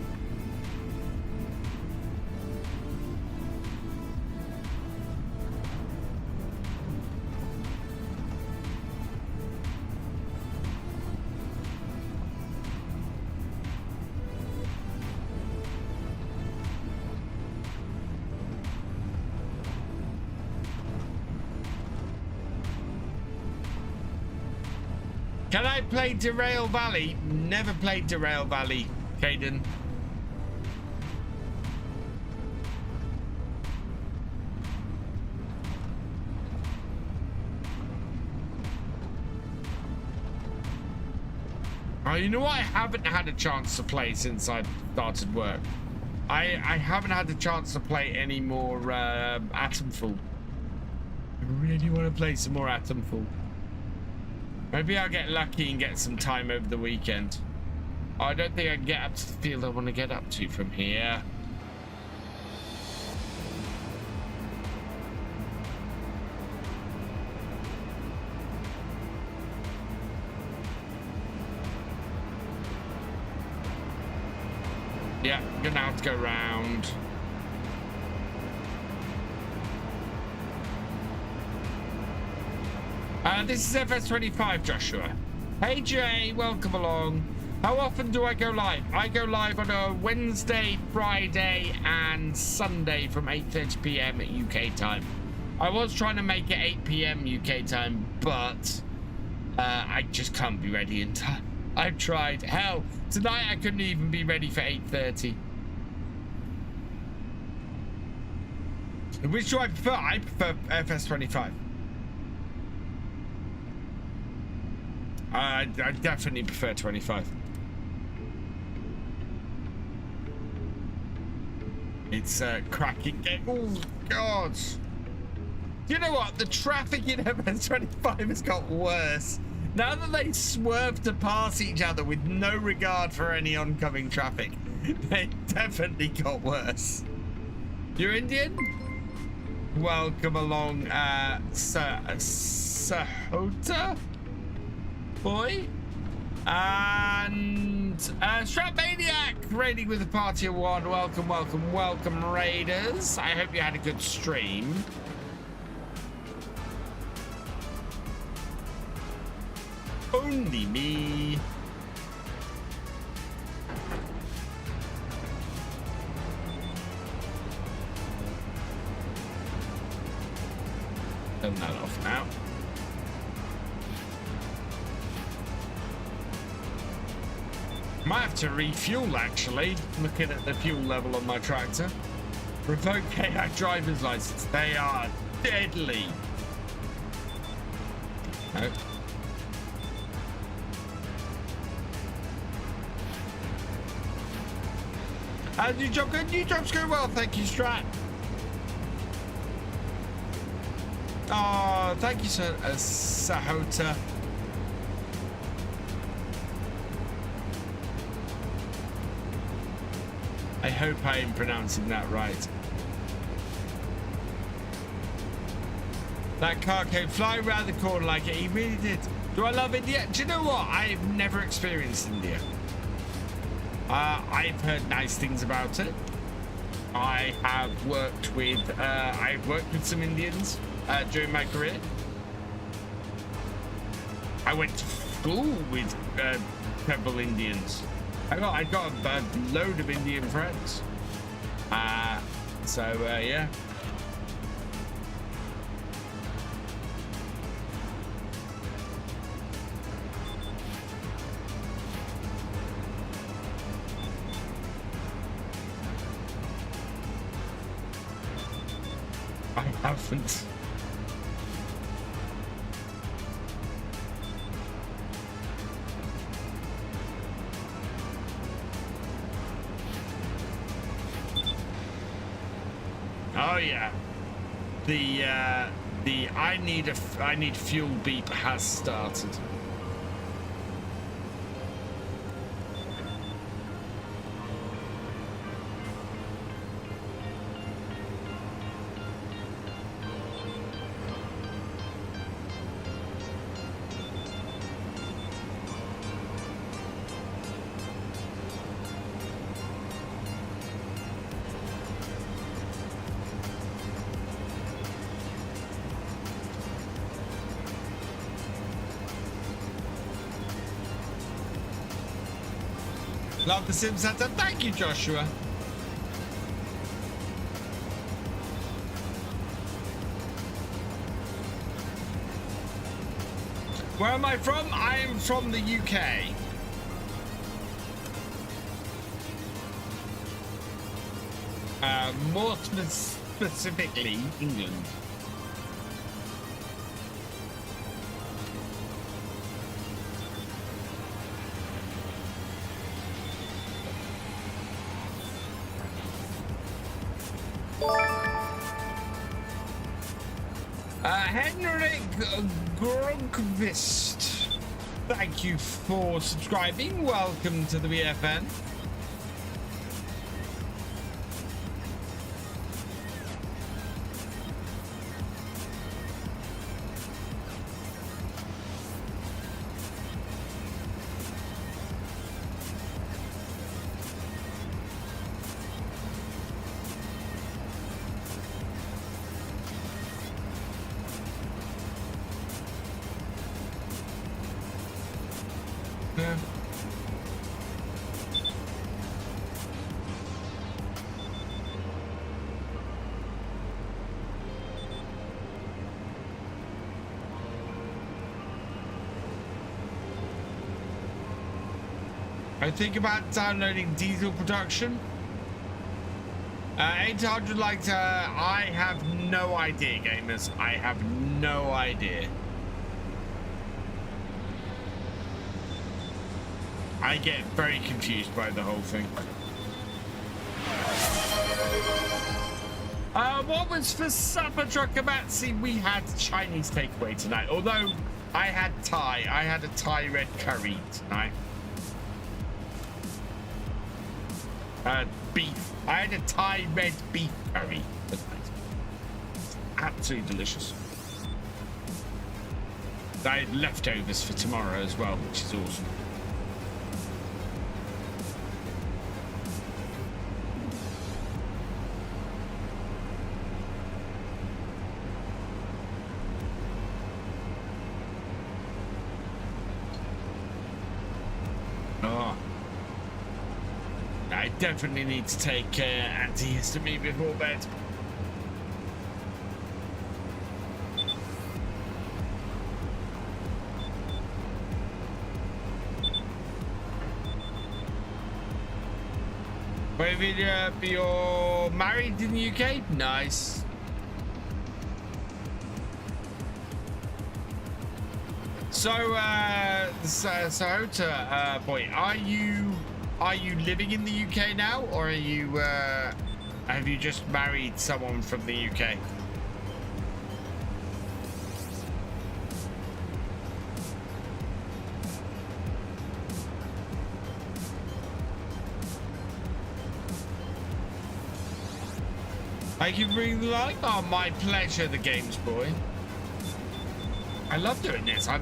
Can I play Derail Valley? Never played Derail Valley, Caden. Oh, you know what? I haven't had a chance to play since I started work. I haven't had the chance to play any more Atomfall. I really want to play some more Atomfall. Maybe I'll get lucky and get some time over the weekend. Oh, I don't think I can get up to the field I want to get up to from here. Yeah, I'm gonna have to go round. This is FS25, Joshua. Hey Jay, welcome along. How often do I go live? I go live on a Wednesday, Friday, and Sunday from 8:30 p.m. at UK time. I was trying to make it 8 p.m. UK time, but I just can't be ready in time. I've tried. Hell, tonight I couldn't even be ready for 8:30. Which do I prefer? I prefer FS25. I definitely prefer 25. It's cracking. Oh, God. You know what? The traffic in FS25 has got worse. Now that they swerve to pass each other with no regard for any oncoming traffic, they definitely got worse. You're Indian? Welcome along, Sahota boy. And Stratmaniac raiding with a party of one. Welcome, welcome, welcome, raiders. I hope you had a good stream. Only me. Turn that off now. Might have to refuel actually, looking at the fuel level on my tractor. Revoke AI driver's license. They are deadly. No. How's your job going? Your job's going well, thank you, Strat. Oh, thank you, sir, Sahota. I hope I am pronouncing that right. That car came flying around the corner like it. He really did. Do I love India? Do you know what? I've never experienced India. I've heard nice things about it. I've worked with some Indians during my career. I went to school with several Indians. I got a load of Indian friends. Yeah. I haven't. Oh yeah, the I need fuel beep has started. Love the Sim Center. Thank you, Joshua. Where am I from? I am from the UK. More specifically, England. Henrik Gronkvist, thank you for subscribing. Welcome to the BFN. I think about downloading diesel production. 800 likes. I have no idea, gamers. I have no idea. I get very confused by the whole thing. What was for supper, Truckabatsi? We had Chinese takeaway tonight. Although I had Thai. I had a Thai red curry tonight. Beef. I had a Thai red beef curry. Absolutely delicious. I had leftovers for tomorrow as well, which is awesome. Definitely need to take antihistamine before bed. Wait, you're married in the UK? Nice. So, Sahota, boy, are you living in the UK now, or are you have you just married someone from the UK? Thank you for bringing the like. Oh, my pleasure, the Games Boy. I love doing this. I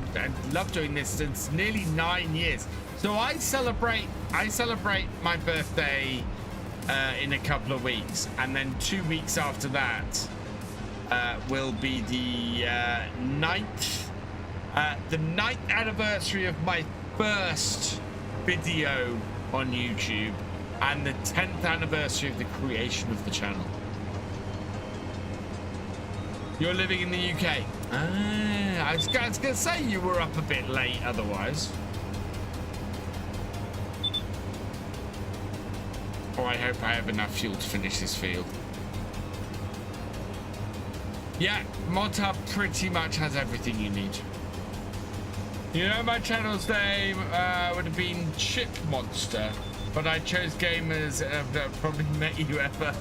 love doing this since nearly 9 years. So I celebrate my birthday in a couple of weeks, and then 2 weeks after that will be the ninth anniversary of my first video on YouTube, and the 10th anniversary of the creation of the channel. You're living in the UK. I was gonna say you were up a bit late otherwise. Oh, I hope I have enough fuel to finish this field. Yeah, modhub pretty much has everything you need. You know, my channel's name would have been Chip Monster, but I chose gamers that probably met you ever.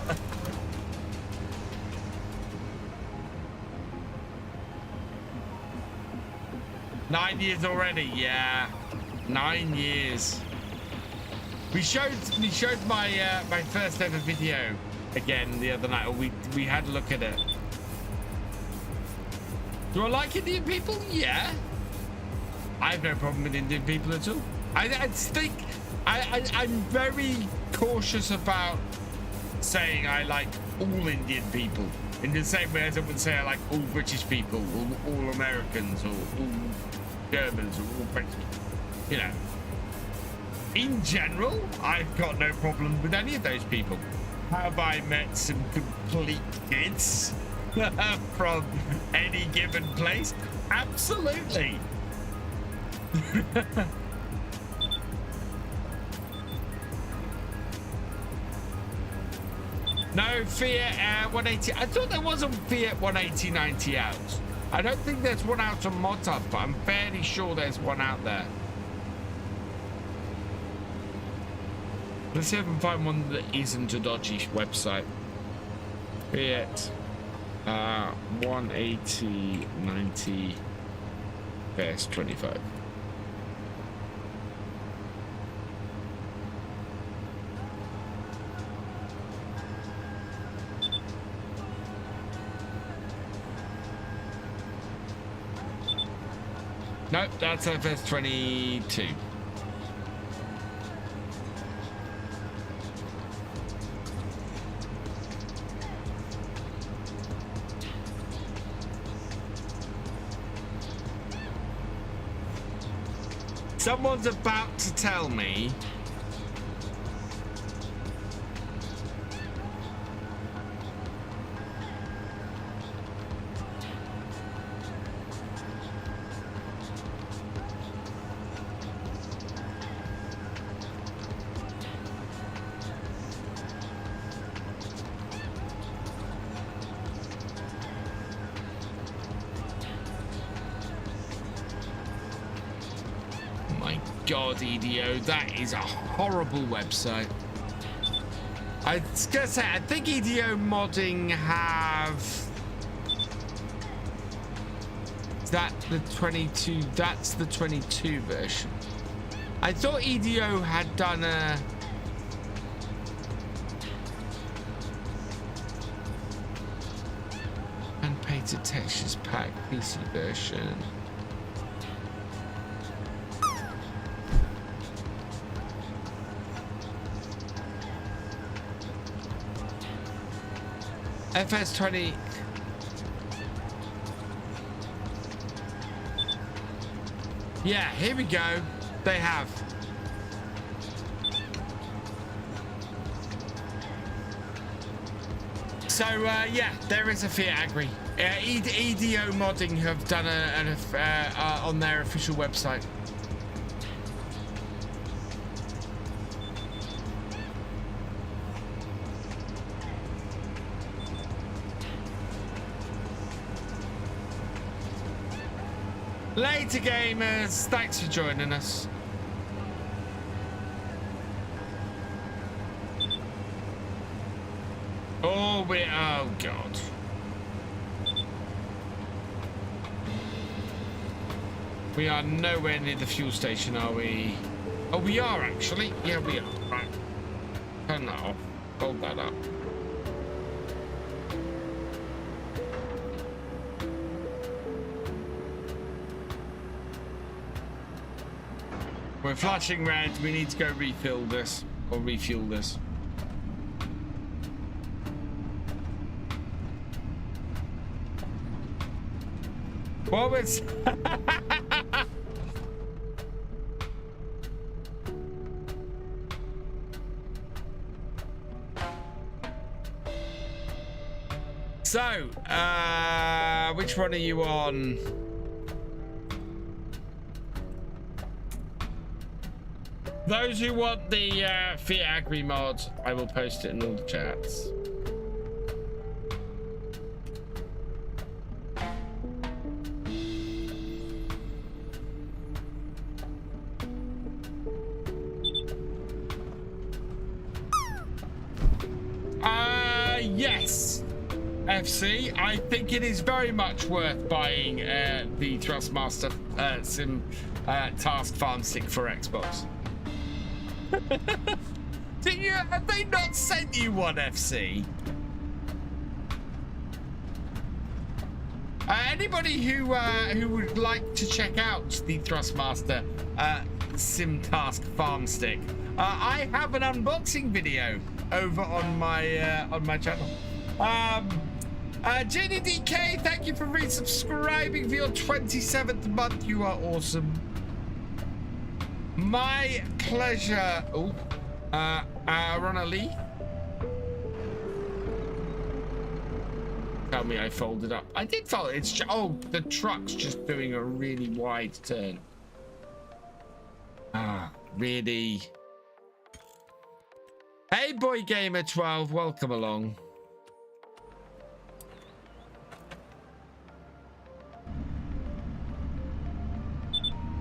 Nine years already, yeah. 9 years. We showed my my first ever video again the other night. Or we had a look at it. Do I like Indian people? Yeah. I have no problem with Indian people at all. I think I'm very cautious about saying I like all Indian people in the same way as I would say I like all British people, or all Americans, or all Germans, or all French. You know. In general, I've got no problem with any of those people. Have I met some complete kids from any given place? Absolutely. No Fiat 180. I thought there was a Fiat 180/90 out. I don't think there's one out on modhub, but I'm fairly sure there's one out there. Let's see if I can find one that isn't a dodgy website. Fiat 180/90 FS25. Nope, that's FS22. Someone's about to tell me God, EDO, that is a horrible website. I was gonna say, I think EDO modding have... Is that the 22? That's the 22 version. I thought EDO had done a... Unpainted textures pack PC version. FS20. Yeah, here we go. They have. So yeah, there is a Fiat Agri. EDO modding have done on their official website. Later, gamers. Thanks for joining us. Oh, oh God. We are nowhere near the fuel station, are we? Oh, we are actually. Yeah, we are. Right. Turn that off. Hold that up. We're flashing red. We need to go refill this or refuel this. What was? So, which one are you on? Those who want the Fiat Agri mod, I will post it in all the chats. Yes, FC. I think it is very much worth buying the Thrustmaster Sim Task Farm Stick for Xbox. Have they not sent you one, FC? Anybody who would like to check out the Thrustmaster Sim Task Farm Stick, I have an unboxing video over on my channel. JDDK, thank you for resubscribing for your 27th month. You are awesome. My pleasure. Oh, Ronna Lee. Tell me I folded up. I did fold. It's oh, the truck's just doing a really wide turn. Ah, really? Hey, boy gamer 12, welcome along.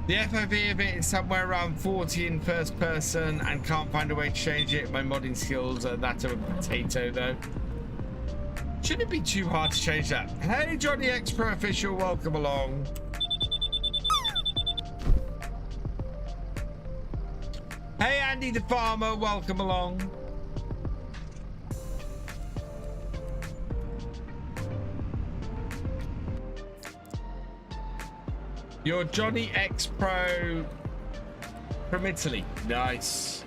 The FOV of it is somewhere around 40 in first person and can't find a way to change it. My modding skills are that of a potato though. Shouldn't be too hard to change that. Hey Johnny X Pro Official, welcome along. Hey Andy the Farmer, welcome along. You're Johnny X Pro from Italy. Nice.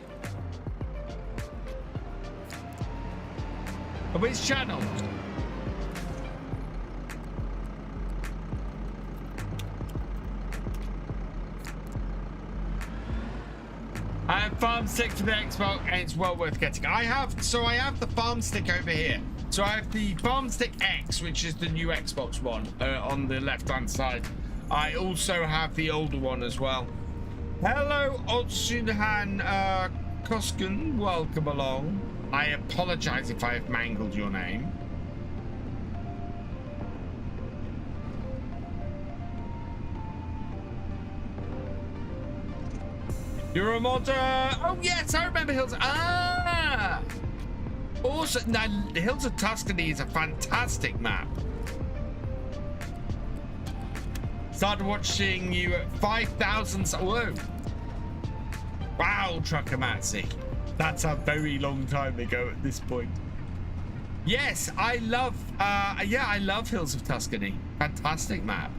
Which channel? I have farm stick for the Xbox and it's well worth getting. I have the farm stick over here. So I have the farm stick X, which is the new Xbox one on the left hand side. I also have the older one as well. Hello, Otsunhan Koskun, welcome along. I apologize if I have mangled your name. You're a modder. Oh yes, I remember Hills. Ah! Also, now, Hills of Tuscany is a fantastic map. Started watching you at 5,000. Whoa. Wow, Truckermatzi. That's a very long time ago at this point. Yes, I love, I love Hills of Tuscany. Fantastic map.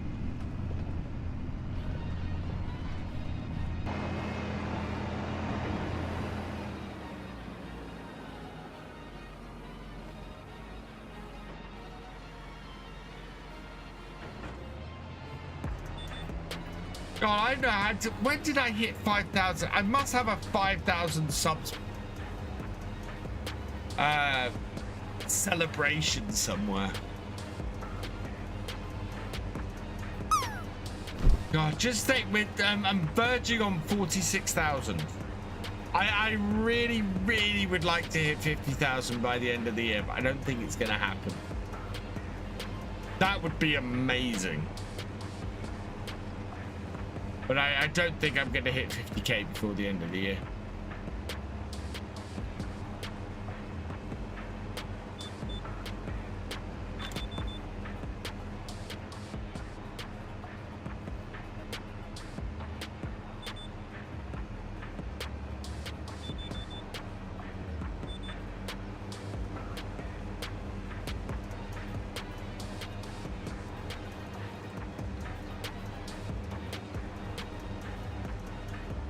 God, I know how to. When did I hit 5,000? I must have a 5,000 subs celebration somewhere. God, just think with I'm verging on 46,000. I really, really would like to hit 50,000 by the end of the year, but I don't think it's gonna happen. That would be amazing. But I don't think I'm going to hit 50k before the end of the year.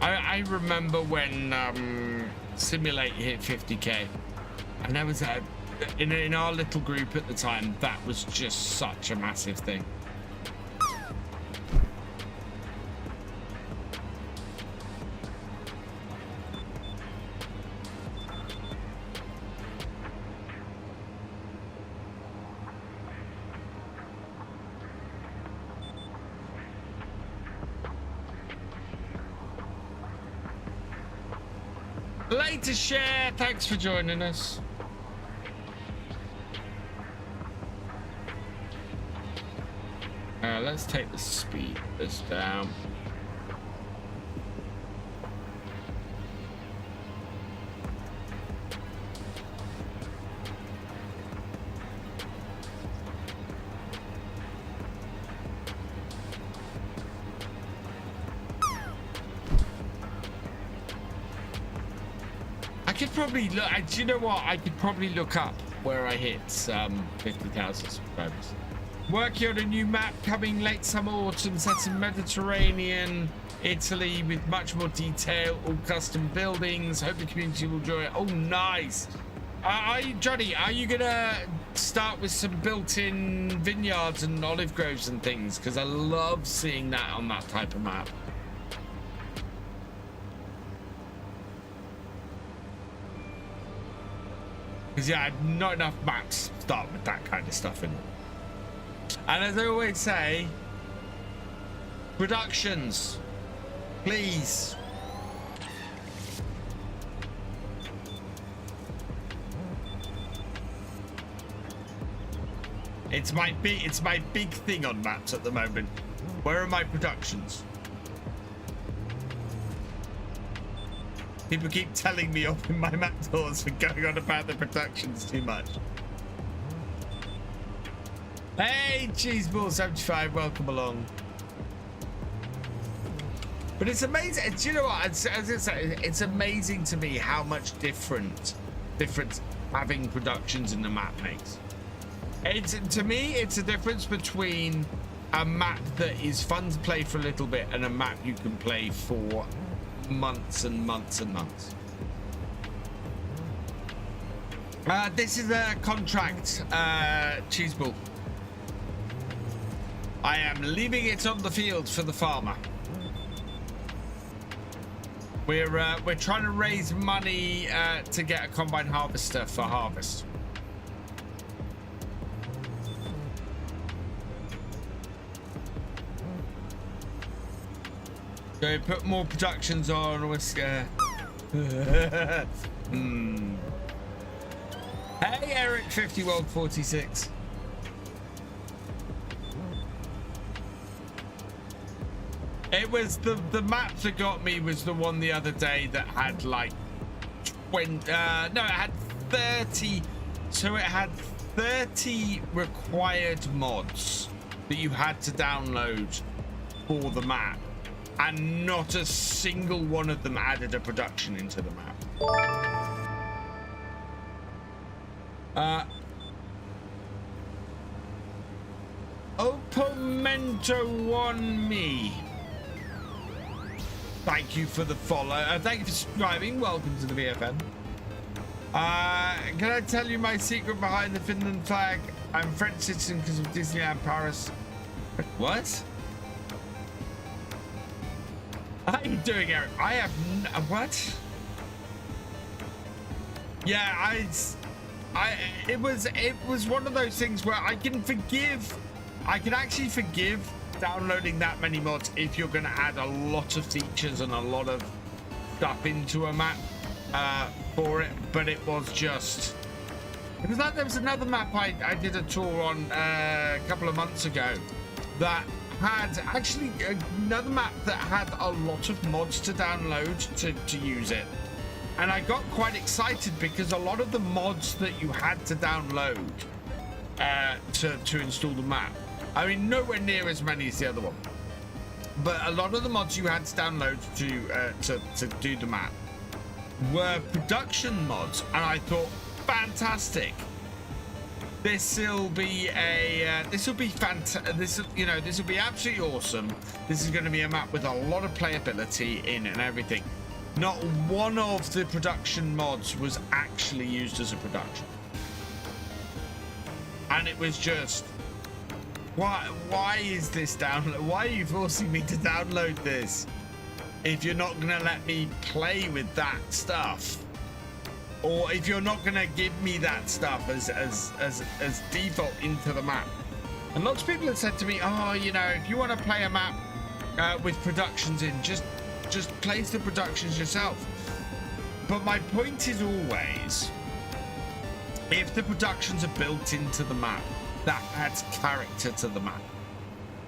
I remember when Simulate hit 50k, and there was in our little group at the time, that was just such a massive thing. Later, Share. Thanks for joining us. Let's take the speed of this down. Probably look. Do you know what? I could probably look up where I hit 50,000 subscribers. Working on a new map coming late summer, autumn, set in Mediterranean, Italy, with much more detail, all custom buildings. Hope the community will enjoy it. Oh, nice. Johnny, are you gonna start with some built-in vineyards and olive groves and things? Because I love seeing that on that type of map. Because yeah, not enough maps start with that kind of stuff in it. And as I always say, productions, please It's my big thing on maps at the moment. Where are my productions? People keep telling me open my map doors for going on about the productions too much. Hey, Cheeseball75, welcome along. But it's amazing. Do you know what? As I say, it's amazing to me how much difference having productions in the map makes. To me, it's a difference between a map that is fun to play for a little bit and a map you can play for months and months and months. This is a contract, Cheeseball. I am leaving it on the field for the farmer. We're trying to raise money to get a combine harvester for harvest. So put more productions on Whisker. Hey Eric 50 World 46. It was the map that got me was the one the other day that had like 20 no, it had 30. So it had 30 required mods that you had to download for the map, and not a single one of them added a production into the map. Opomento one me. Thank you for the follow. Thank you for subscribing. Welcome to the VFN. Can I tell you my secret behind the Finland flag? I'm French citizen because of Disneyland Paris. What? How are you doing, Eric? I have what? Yeah, it was one of those things where I can actually forgive downloading that many mods if you're going to add a lot of features and a lot of stuff into a map for it, but it was like there was another map I did a tour on a couple of months ago that had actually another map that had a lot of mods to download to use it, and I got quite excited because a lot of the mods that you had to download to install the map, I mean nowhere near as many as the other one, but a lot of the mods you had to download to do the map were production mods, and I thought fantastic. This will be fantastic. This will be absolutely awesome. This is going to be a map with a lot of playability in and everything. Not one of the production mods was actually used as a production, and it was just why is this download? Why are you forcing me to download this if you're not going to let me play with that stuff? Or if you're not gonna give me that stuff as default into the map. And lots of people have said to me, oh, you know, if you want to play a map with productions in, just place the productions yourself. But my point is always, if the productions are built into the map, that adds character to the map.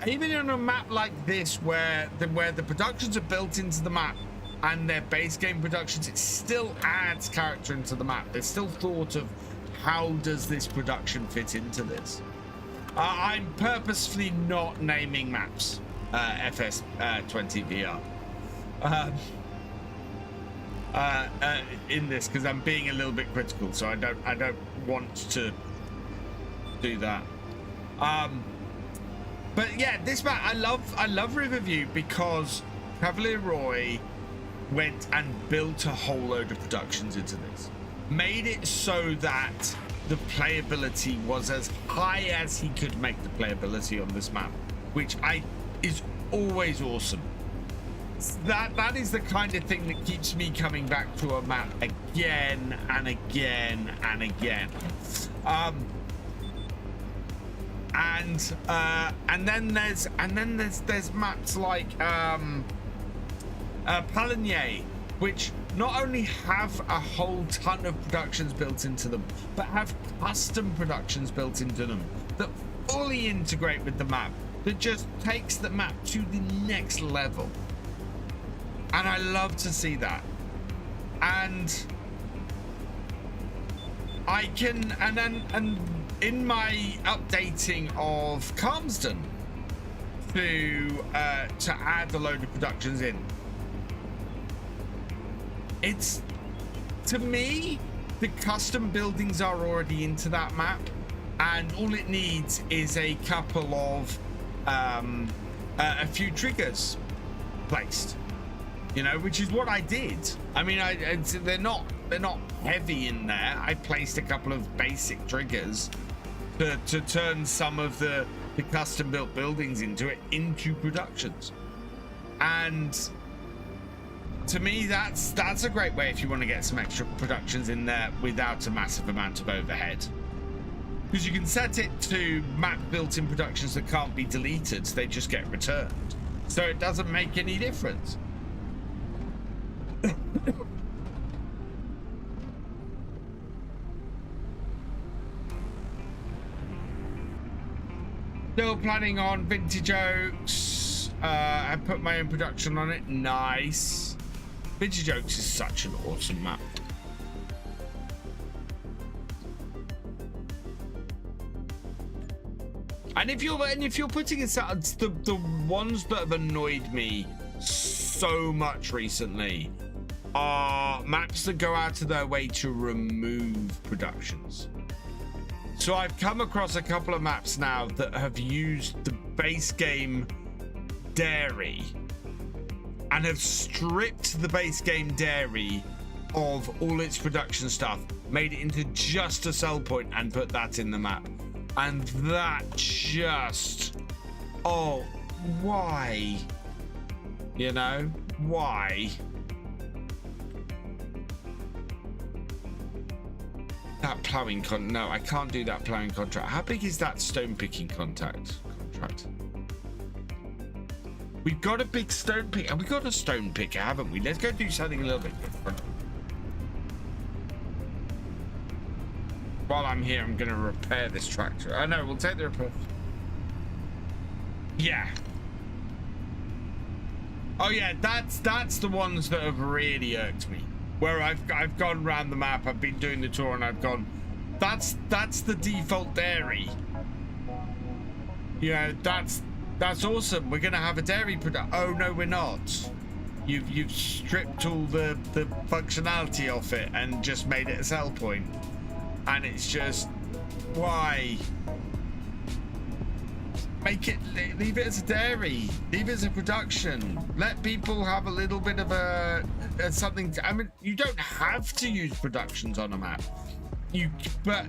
Even on a map like this, where the productions are built into the map and their base game productions, it still adds character into the map. There's still thought of how does this production fit into this. I'm purposefully not naming maps FS25 in this because I'm being a little bit critical, so I don't want to do that. But yeah, this map I love Riverview because Cavalier Roy went and built a whole load of productions into this, made it so that the playability was as high as he could make the playability on this map, which is always awesome. That is the kind of thing that keeps me coming back to a map again and again and again. And then there's maps like Palanier, which not only have a whole ton of productions built into them, but have custom productions built into them that fully integrate with the map that just takes the map to the next level. And I love to see that. And I can, and in my updating of Calmsden to add a load of productions in, it's, to me, the custom buildings are already into that map, and all it needs is a couple of a few triggers placed, you know, which is what I did. I mean, they're not heavy in there. I placed a couple of basic triggers to turn some of the custom built buildings into productions. And to me, that's a great way if you want to get some extra productions in there without a massive amount of overhead, because you can set it to map built-in productions that can't be deleted. They just get returned, so it doesn't make any difference. Still planning on Vintage Oaks. I put my own production on it. Nice. Vintage Oaks is such an awesome map. And if you're putting it out, the ones that have annoyed me so much recently are maps that go out of their way to remove productions. So I've come across a couple of maps now that have used the base game dairy and have stripped the base game dairy of all its production stuff, made it into just a sell point and put that in the map. And that just, oh, why? You know, why? That ploughing no, I can't do that ploughing contract. How big is that stone picking contract? We've got a big stone picker. We've got a stone picker, haven't we? Let's go do something a little bit different. While I'm here, I'm going to repair this tractor. Oh no, we'll take the repair. Yeah. Oh yeah, that's the ones that have really irked me. Where I've gone around the map, I've been doing the tour, and I've gone, that's the default dairy. You know, that's awesome. We're gonna have a dairy product. Oh no, we're not. You've stripped all the functionality off it and just made it a sell point. And it's just, why? Make it, leave it as a dairy, leave it as a production. Let people have a little bit of a something. I mean, you don't have to use productions on a map. But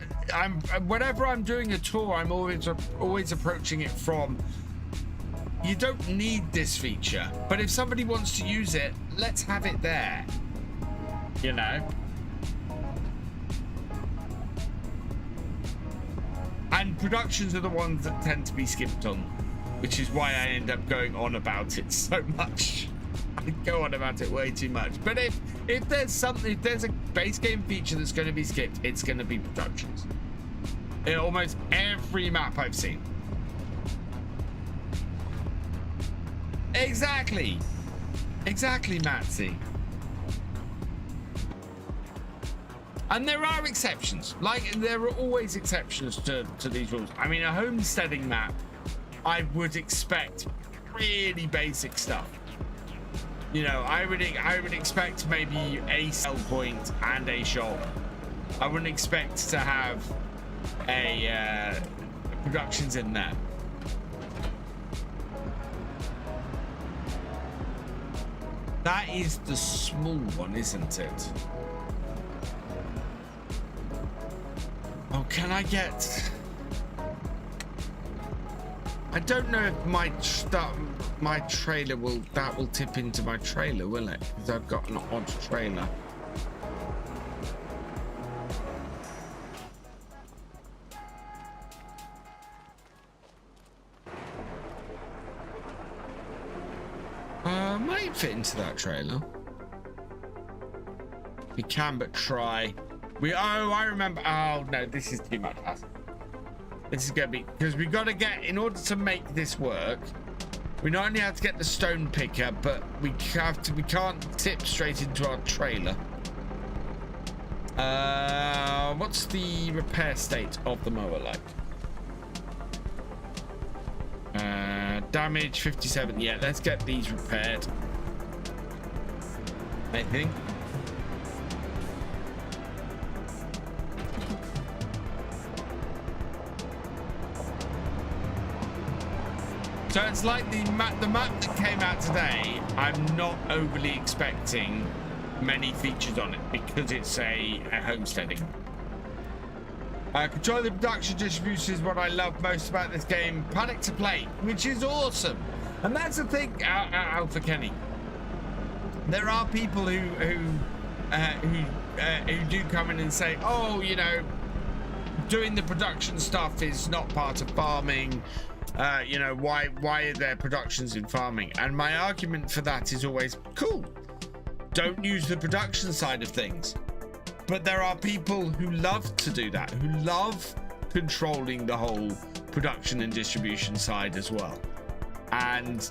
whenever I'm doing a tour, I'm always approaching it from, you don't need this feature, but if somebody wants to use it, let's have it there. You know. And productions are the ones that tend to be skipped on, which is why I end up going on about it so much. I go on about it way too much. But if there's a base game feature that's going to be skipped, it's going to be productions. In almost every map I've seen. Exactly, Matsy. And there are exceptions. Like, there are always exceptions to these rules. I mean, a homesteading map, I would expect really basic stuff. You know, I would expect maybe a sell point and a shop. I wouldn't expect to have a productions in there. That is the small one, isn't it? Oh, can I get? I don't know if my trailer will tip into my trailer, will it? Because I've got an odd trailer. Might fit into that trailer. We can, but try. Oh, I remember. Oh no, this is too much hassle. This is going to be, because we've got to get, in order to make this work, we not only have to get the stone picker, but we can't tip straight into our trailer. What's the repair state of the mower like? Damage 57. Yeah, let's get these repaired, I think. So it's like the map that came out today. I'm not overly expecting many features on it because it's a homesteading. Control the production distribution is what I love most about this game. Panic to play, which is awesome. And that's the thing, Alpha Kenny. There are people who do come in and say, oh, you know, doing the production stuff is not part of farming. You know, why are there productions in farming? And my argument for that is always, cool, don't use the production side of things. But there are people who love to do that, who love controlling the whole production and distribution side as well. And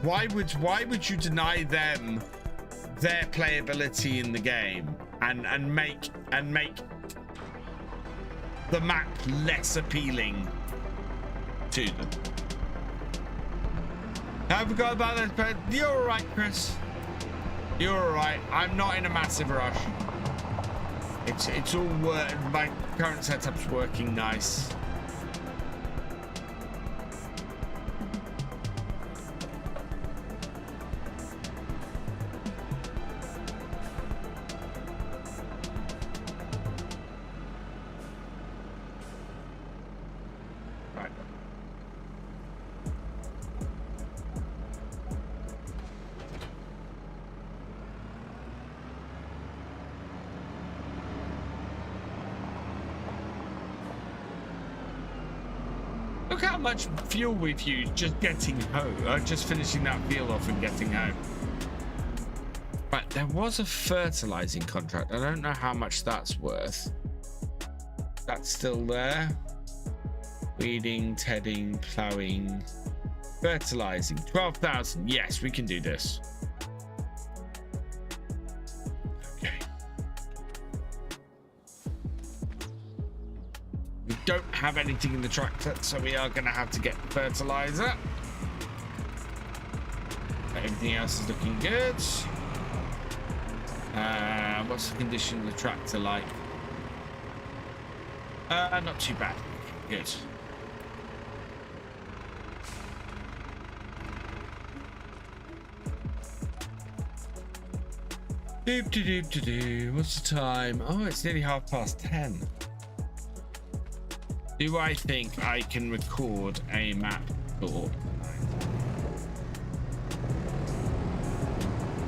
why would you deny them their playability in the game and make the map less appealing to them? I forgot about this, but you're all right, Chris. You're all right. I'm not in a massive rush. It's all my current setup's working nice. Look how much fuel we've used just getting home, just finishing that field off and getting home. But there was a fertilizing contract. I don't know how much that's worth. That's still there. Weeding, tedding, plowing, fertilizing. 12,000. Yes, we can do this. Don't have anything in the tractor, so we are going to have to get fertilizer. Everything else is looking good. What's the condition of the tractor like? Not too bad. Good. Doop-de-doop-de-doo. What's the time? Oh, it's nearly 10:30. Do I think I can record a map for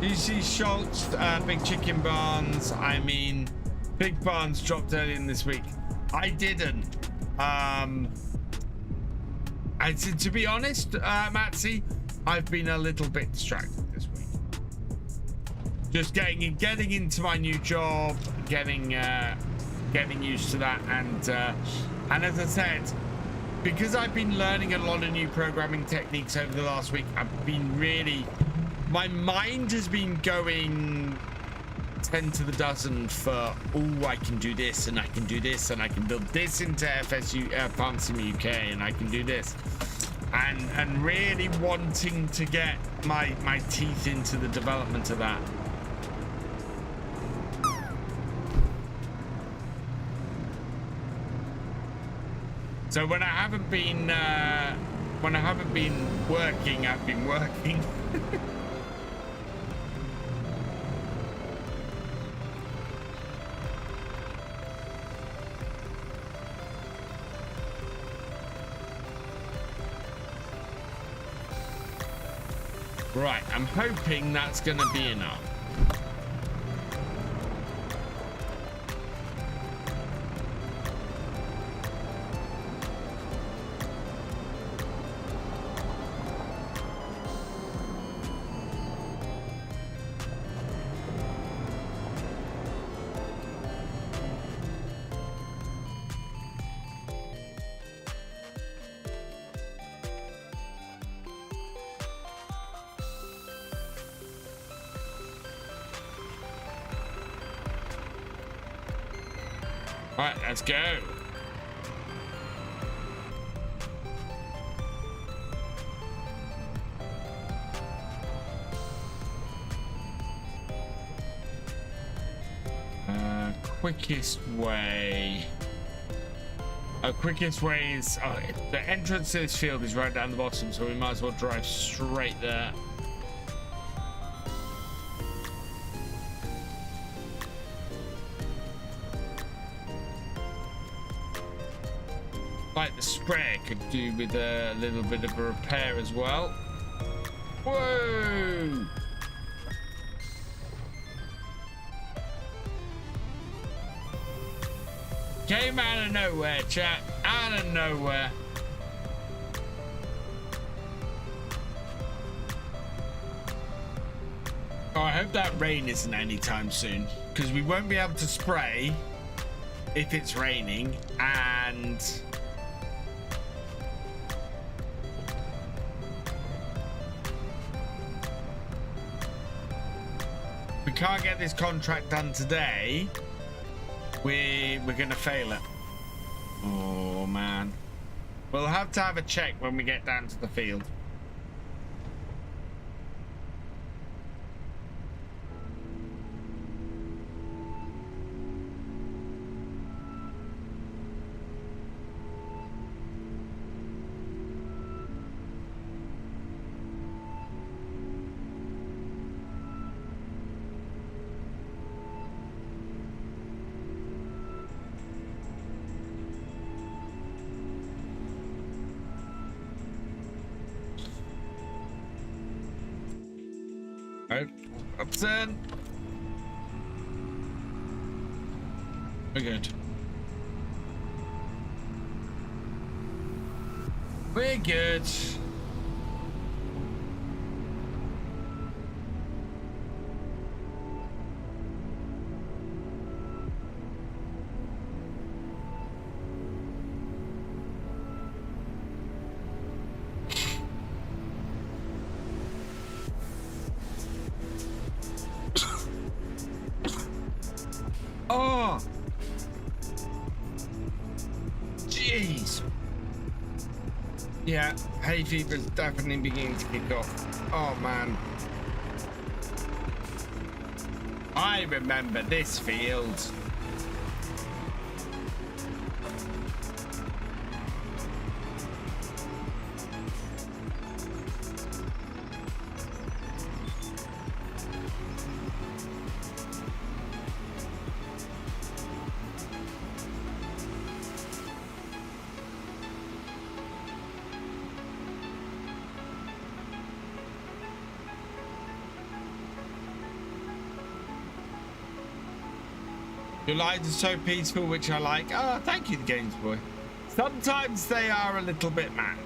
you see Schultz, Big Chicken Barns? I mean, Big Barns dropped early in this week. I didn't. And to be honest, Matsy, I've been a little bit distracted this week. Just getting into my new job, getting used to that, and as I said, because I've been learning a lot of new programming techniques over the last week, I've been really, my mind has been going 10 to the dozen for, oh, I can do this and I can do this and I can build this into Farmsim UK and I can do this, and really wanting to get my teeth into the development of that. So when I haven't been working, I've been working. Right, I'm hoping that's going to be enough. Right, let's go. Quickest way. Quickest way is the entrance to this field is right down the bottom, so we might as well drive straight there. Like the sprayer could do with a little bit of a repair as well. Whoa! Came out of nowhere, chat. Out of nowhere. Oh, I hope that rain isn't anytime soon, because we won't be able to spray if it's raining, and we can't get this contract done today. We're gonna fail it. Oh man, we'll have to have a check when we get down to the field. Upset. We're good. We're good. Oh, jeez. Yeah, hay fever is definitely beginning to kick off. Oh man, I remember this field. Your lives are so peaceful, which I like. Oh, thank you, the Games Boy. Sometimes they are a little bit mad.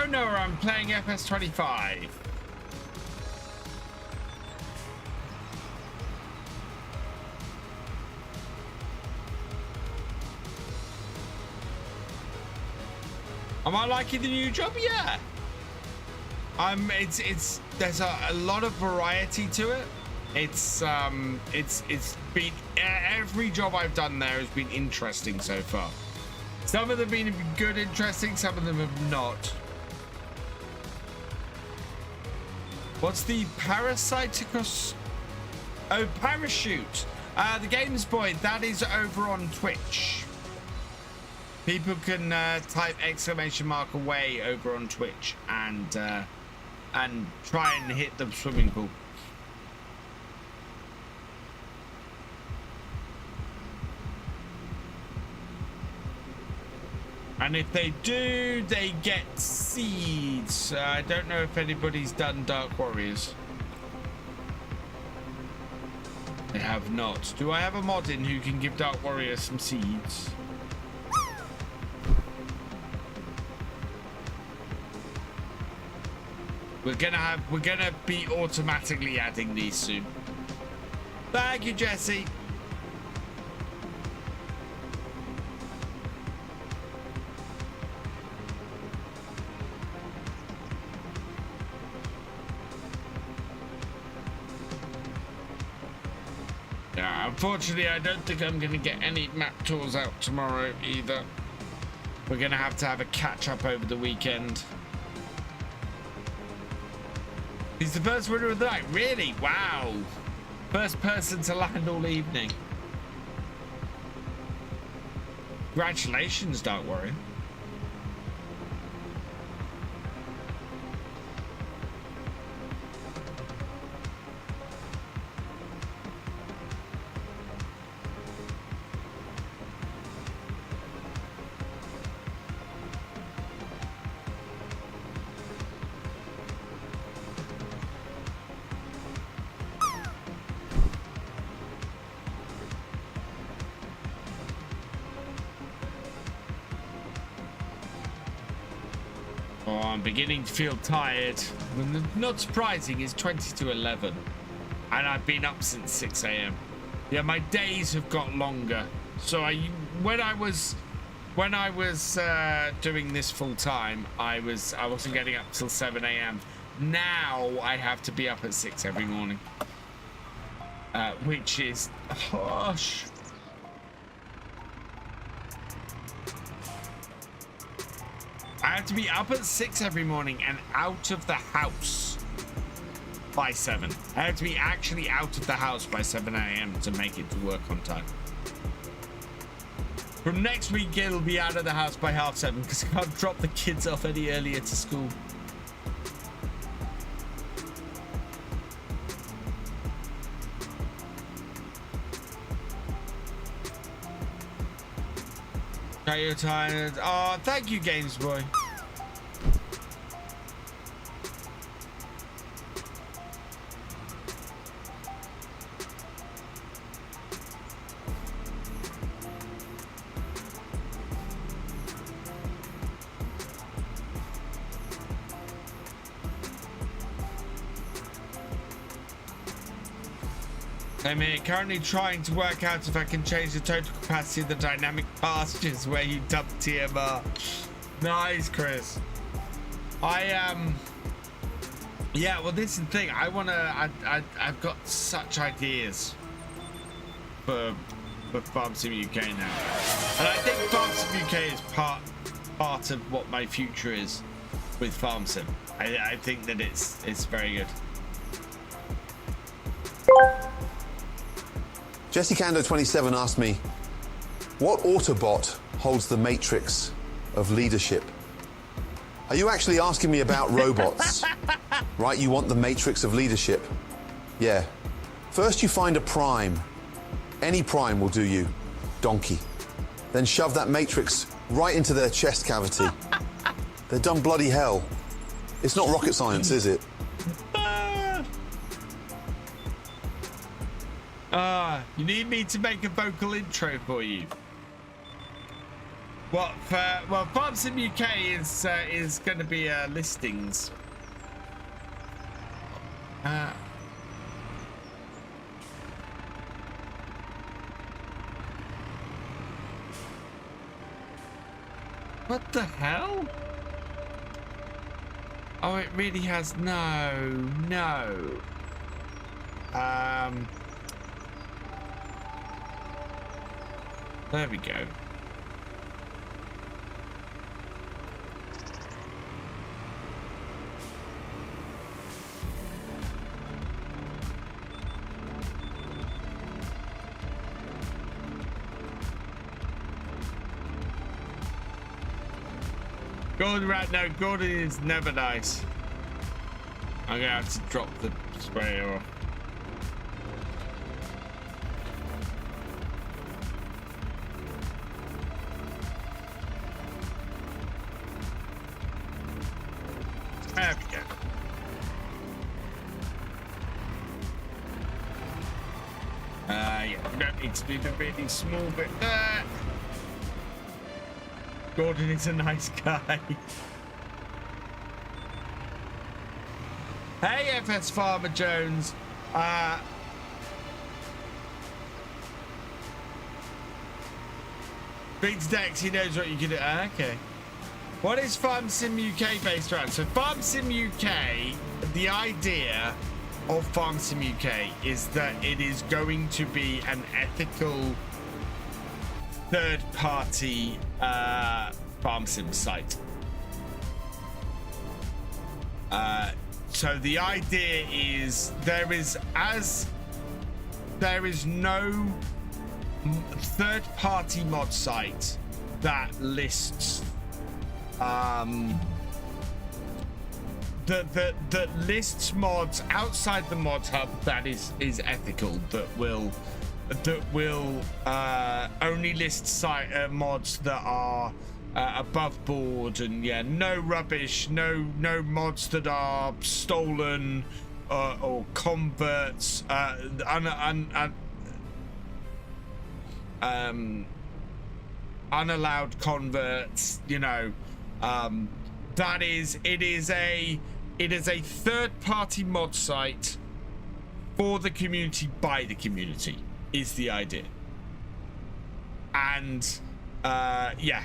No, I'm playing FS25. Am I liking the new job? Yeah. There's a lot of variety to it. It's been, every job I've done there has been interesting so far. Some of them have been good, interesting, some of them have not. What's the Parasiticus? Oh, Parachute. The Games Boy, that is over on Twitch. People can type !! away over on Twitch and try and hit the swimming pool. And if they do, they get seeds. I don't know if anybody's done Dark Warriors. They have not. Do I have a mod in who can give Dark Warriors some seeds? We're gonna be automatically adding these soon. Thank you, Jesse. Yeah, unfortunately, I don't think I'm gonna get any map tours out tomorrow either. We're gonna have to have a catch up over the weekend. He's the first winner of the night. Really? Wow. First person to land all evening. Congratulations, Dark Warrior. I'm beginning to feel tired. Not surprising, it's 20 to 11 and I've been up since 6 a.m. Yeah, my days have got longer. So when I was doing this full time, I wasn't getting up till 7 a.m. Now I have to be up at 6 every morning, which is harsh. I have to be up at 6 every morning and out of the house by 7. I have to be actually out of the house by 7 a.m. to make it to work on time. From next week, it'll be out of the house by 7:30 because I can't drop the kids off any earlier to school. Are you tired? Oh, thank you, Games Boy. I'm currently trying to work out if I can change the total capacity of the dynamic pastures where you dump TMR. Nice, Chris. Yeah, well, this is the thing. I've got such ideas for Farmsim UK now, and I think Farmsim UK is part of what my future is with Farmsim. I think that it's very good. Jesse Cando 27 asked me, what Autobot holds the matrix of leadership? Are you actually asking me about robots? Right, you want the matrix of leadership? Yeah. First you find a prime. Any prime will do you, donkey. Then shove that matrix right into their chest cavity. They're done bloody hell. It's not rocket science, is it? You need me to make a vocal intro for you. Well, Farmsim UK is going to be listings. What the hell? Oh, it really has. No. There we go. Gordon, right? No, Gordon is never nice. I'm gonna have to drop the sprayer off. There we go. Yeah, we don't need to do the really small bit there. Gordon is a nice guy. Hey, FS25 Jones. Beats Dex, he knows what you can do. Okay. What is Farmsim UK based around? So Farmsim UK, the idea of Farmsim UK is that it is going to be an ethical third-party Farmsim site. So the idea is there is no third-party mod site that lists that lists mods outside the mod hub that is ethical, that will only list site mods that are above board, and yeah, no rubbish, no mods that are stolen or converts, unallowed converts, you know. It is a third-party mod site for the community by the community is the idea. And yeah,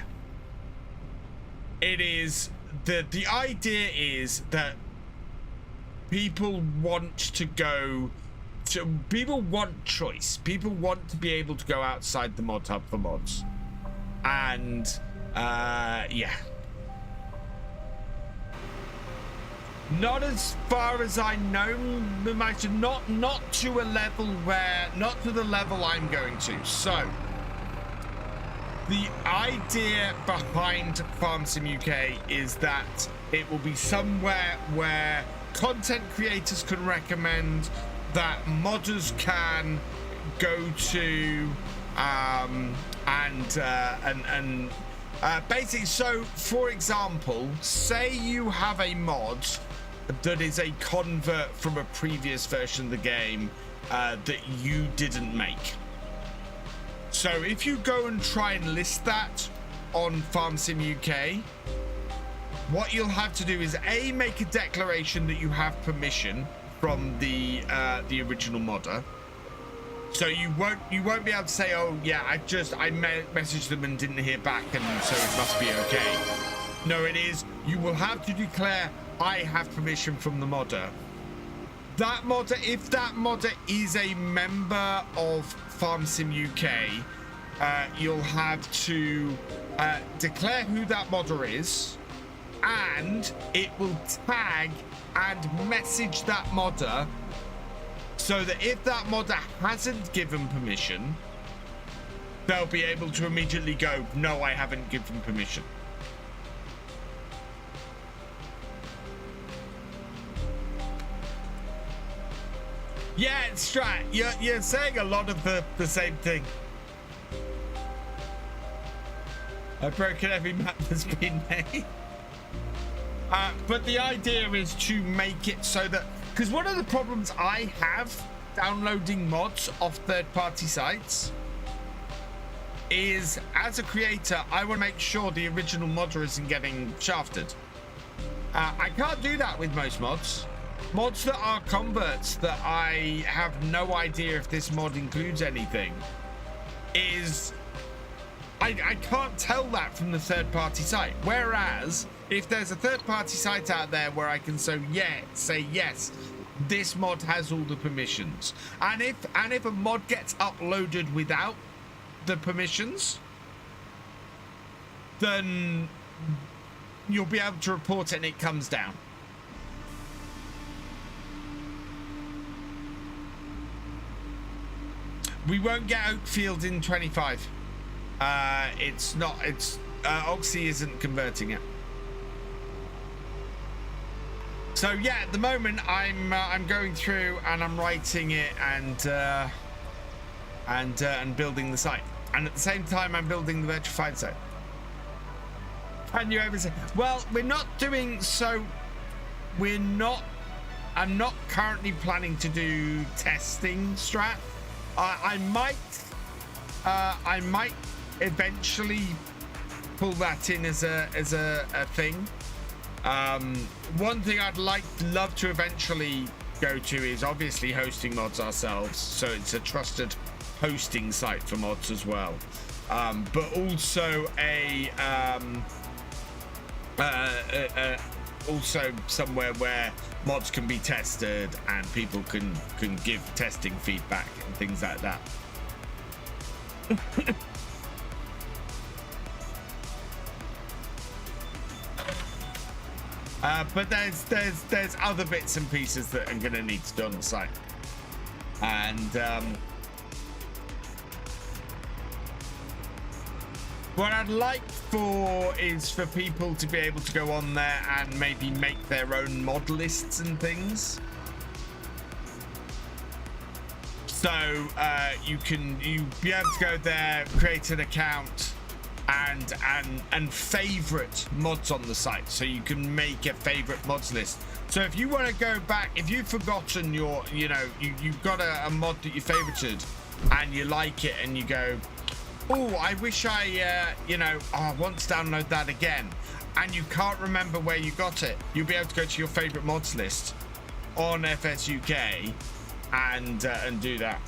it is the idea is that people want choice. People want to be able to go outside the mod hub for mods. And yeah, not as far as I know, not to a level where, not to the level I'm going to. So the idea behind Farmsim UK is that it will be somewhere where content creators can recommend, that modders can go to, and basically, so for example, say you have a mod that is a convert from a previous version of the game that you didn't make. So if you go and try and list that on Farmsim UK, what you'll have to do is A, make a declaration that you have permission from the original modder. So you won't be able to say, oh yeah, I messaged them and didn't hear back, and so it must be okay. No, it is, you will have to declare, I have permission from the modder. That modder, if that modder is a member of Farmsim UK, you'll have to declare who that modder is, and it will tag and message that modder, so that if that modder hasn't given permission, they'll be able to immediately go, no, I haven't given permission. Yeah, it's right. You're saying a lot of the same thing. I've broken every map that's been made. But the idea is to make it so that, because one of the problems I have downloading mods off third-party sites is, as a creator, I want to make sure the original modder isn't getting shafted. I can't do that with most mods. Mods that are converts that I have no idea if this mod includes anything is I can't tell that from the third-party site. Whereas if there's a third-party site out there where I can say yes, this mod has all the permissions, and if a mod gets uploaded without the permissions, then you'll be able to report it and it comes down. We won't get Oakfield in 25. It's Oxy isn't converting it. So yeah, at the moment I'm going through and I'm writing it and building the site, and at the same time I'm building the vitrified site. Can you ever say? Well, we're not doing so. I'm not currently planning to do testing strat. I might eventually pull that in as a thing. One thing I'd love to eventually go to is obviously hosting mods ourselves, so it's a trusted hosting site for mods as well, but also also somewhere where mods can be tested and people can give testing feedback and things like that. But there's other bits and pieces that I'm gonna need to do on the site, and what I'd like is for people to be able to go on there and maybe make their own mod lists and things. So you be able to go there, create an account, and favorite mods on the site, so you can make a favorite mods list. So if you want to go back, if you've forgotten you've got a mod that you favorited and you like it and you go, oh, I wish I want to download that again, and you can't remember where you got it, you'll be able to go to your favorite mods list on FS UK and do that.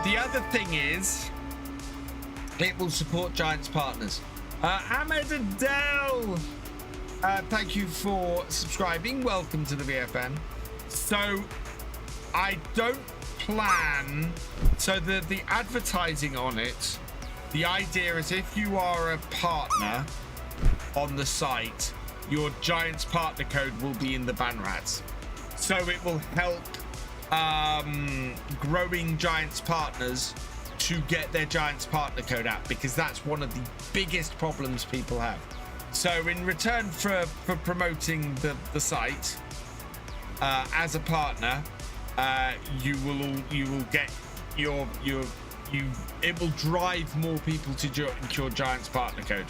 The other thing is, it will support Giants partners. Ahmed Adele, thank you for subscribing. Welcome to the VFN. So I don't plan, so the advertising on it, the idea is if you are a partner on the site, your Giants partner code will be in the ban rats, so it will help growing Giants partners to get their Giants partner code out, because that's one of the biggest problems people have. So in return for promoting the site as a partner, you will get it will drive more people to your Giants partner code.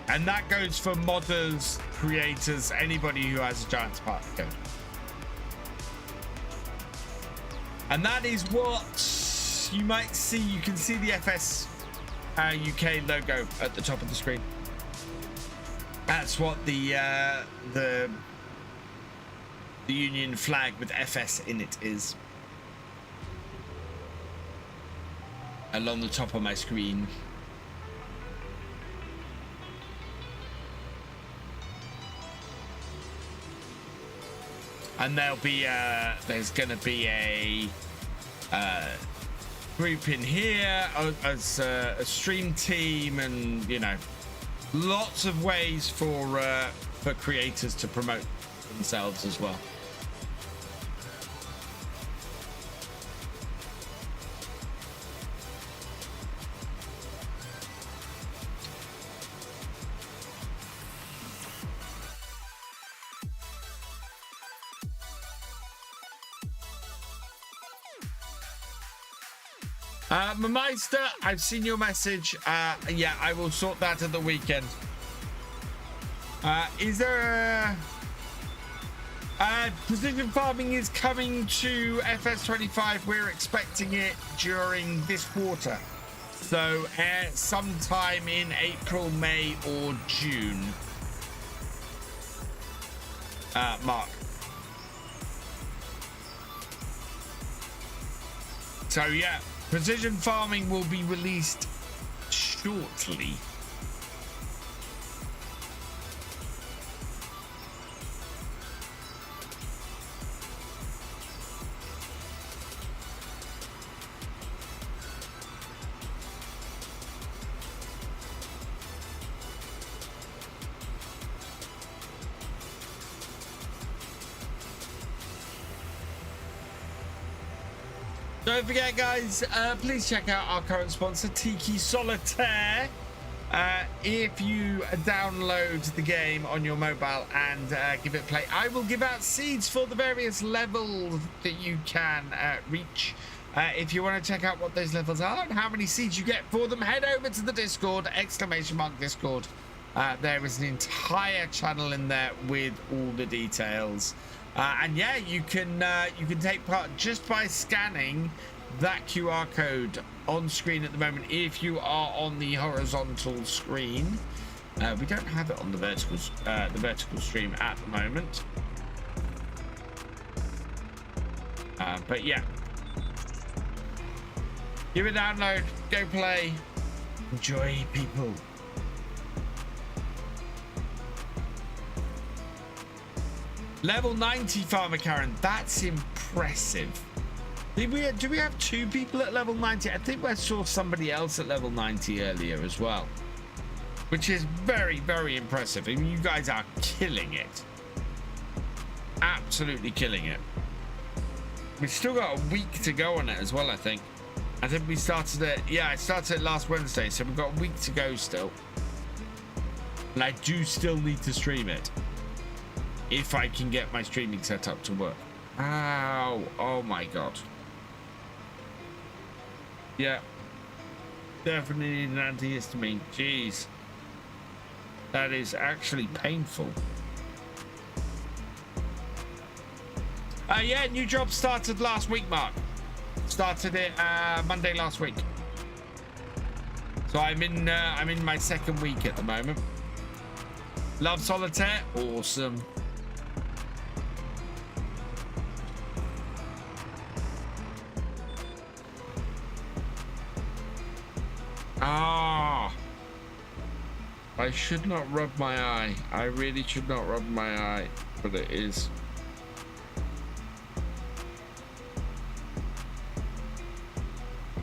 And that goes for modders, creators, anybody who has a Giants partner code. And that is what you might see. You can see the FS UK logo at the top of the screen. That's what the Union flag with FS in it is. Along the top of my screen. And there'll be there's gonna be a group in here as a stream team, and lots of ways for creators to promote themselves as well. Meister, I've seen your message. Yeah, I will sort that at the weekend. Is there precision farming is coming to FS25. We're expecting it during this quarter. So sometime in April, May or June. Mark. So yeah, precision farming will be released shortly. Don't forget, guys, please check out our current sponsor, Tiki Solitaire. If you download the game on your mobile and give it a play, I will give out seeds for the various levels that you can reach. If you want to check out what those levels are and how many seeds you get for them, head over to the Discord, !Discord. There is an entire channel in there with all the details. And yeah, you can take part just by scanning that QR code on screen at the moment. If you are on the horizontal screen, we don't have it on the vertical stream at the moment. But yeah, give it a download, go play, enjoy, people. Level 90 Farmer Karen, that's impressive. Do we have 2 people at level 90? I think I saw somebody else at level 90 earlier as well, which is very, very impressive. I mean, you guys are killing it. Absolutely killing it. We've still got a week to go on it as well, I think. I think we started it, yeah, I started it last Wednesday, so we've got a week to go still. And I do still need to stream it, if I can get my streaming set up to work. Ow, oh my god. Yeah, definitely need an antihistamine. Jeez, that is actually painful. Yeah, new job started last week, Mark. Started it Monday last week. So I'm in my 2nd week at the moment. Love Solitaire, awesome. Ah, I should not rub my eye. I really should not rub my eye, but it is.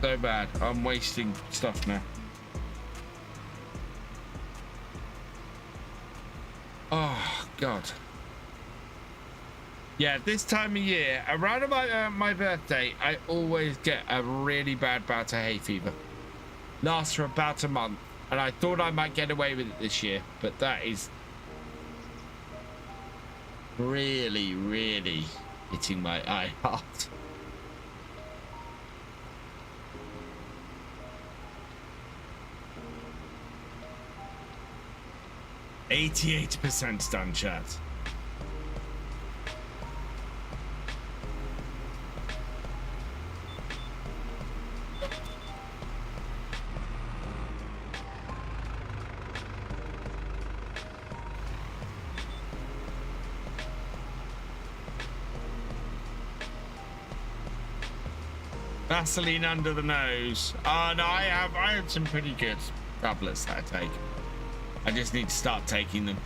So bad. I'm wasting stuff now. Oh god. Yeah, this time of year, around about my birthday, I always get a really bad bout of hay fever. Lasts for about a month, and I thought I might get away with it this year, but that is really, really hitting my eye hard. %88 done, chat. Vaseline under the nose. Oh no, I have some pretty good tablets that I take. I just need to start taking them.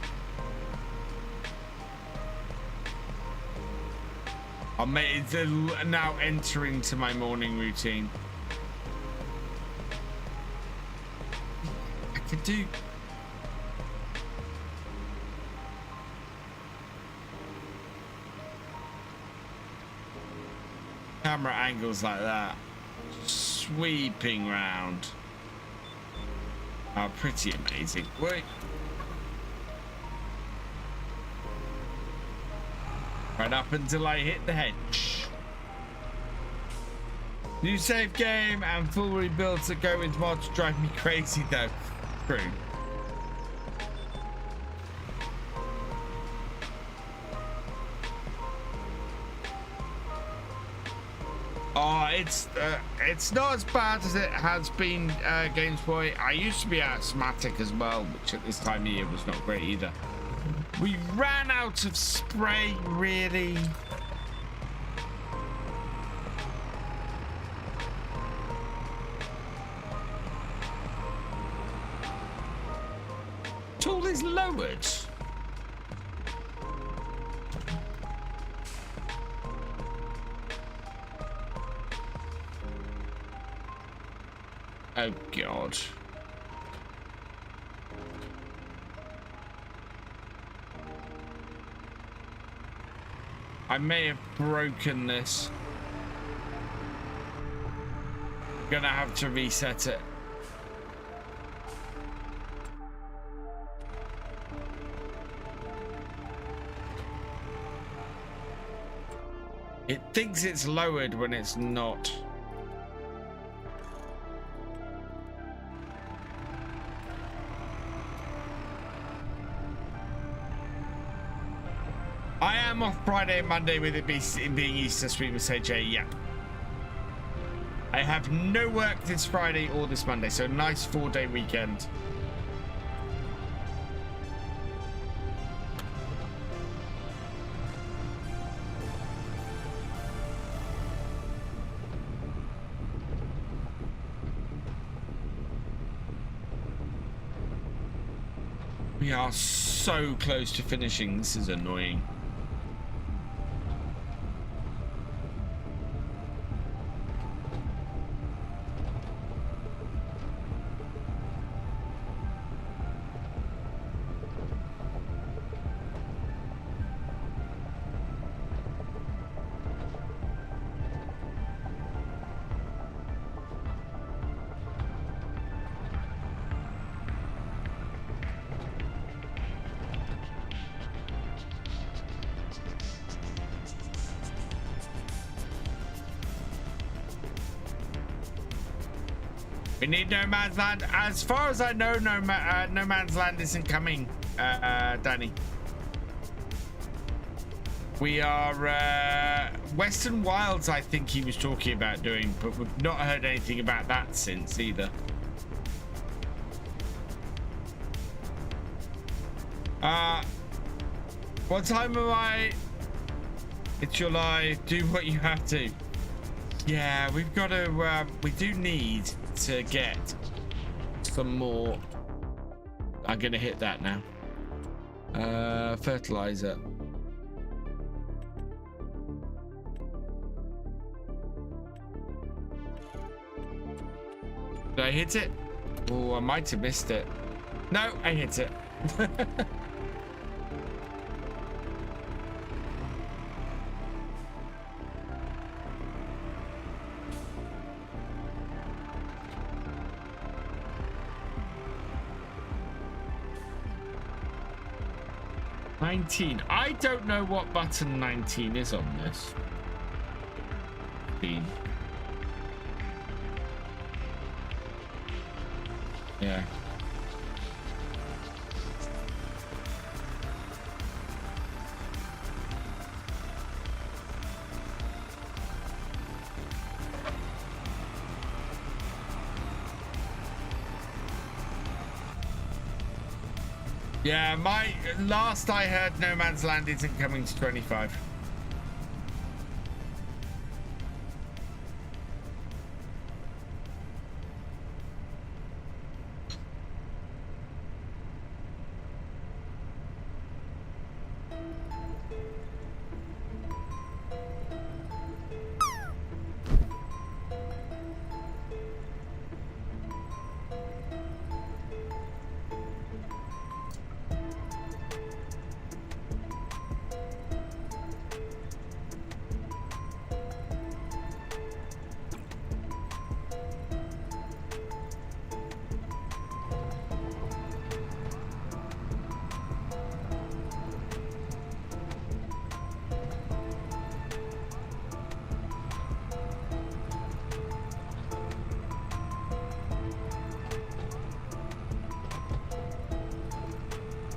It's now entering to my morning routine. I could do. Camera angles like that, sweeping round, are pretty amazing. Wait, right up until I hit the hedge. New save game and full rebuilds that go into mods drive me crazy though. True. Oh, it's not as bad as it has been, Games Boy. I used to be asthmatic as well, which at this time of year was not great either. We ran out of spray, really. is lowered. Oh God. I may have broken this. Gonna have to reset it. It thinks it's lowered when it's not. I am off Friday and Monday with it being Easter, sweet Miss AJ, yeah. I have no work this Friday or this Monday, so nice 4-day weekend. We are so close to finishing. This is annoying. We need no man's land. As far as I know, no man's land isn't coming, Danny. We are Western Wilds, I think he was talking about doing, but we've not heard anything about that since either. What time am I? It's your life. Do what you have to. Yeah, we've got to. We do need to get some more. I'm gonna hit that now. Fertilizer. Did I hit it? Oh, I might have missed it. No, I hit it. I don't know what button 19 is on this. 15. Yeah. Yeah, my last I heard, No Man's Land isn't coming to 25.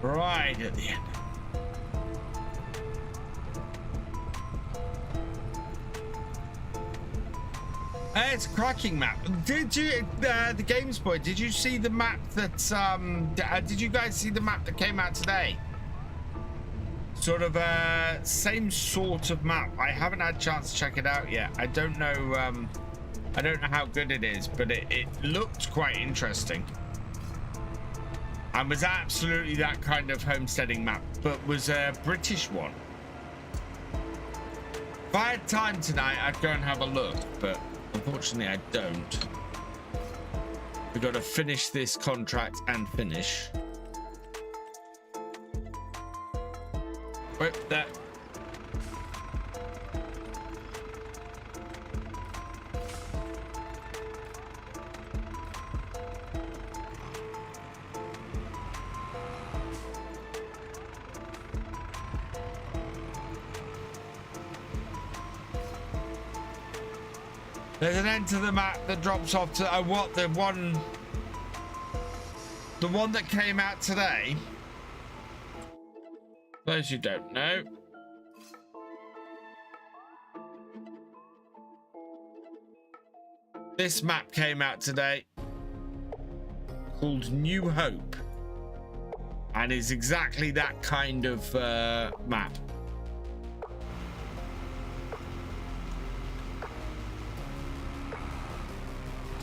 Right at the end. It's a cracking map. Did you, the Games Boy, did you see the map that, did you guys see the map that came out today? Sort of, same sort of map. I haven't had a chance to check it out yet. I don't know how good it is, but it looked quite interesting. and was absolutely that kind of homesteading map, but was a British one. If I had time tonight, I'd go and have a look, but unfortunately I don't. We've got to finish this contract and finish. Wait, that. There's an end to the map that drops off to what the one that came out today. Those who don't know. This map came out today called New Hope and is exactly that kind of map.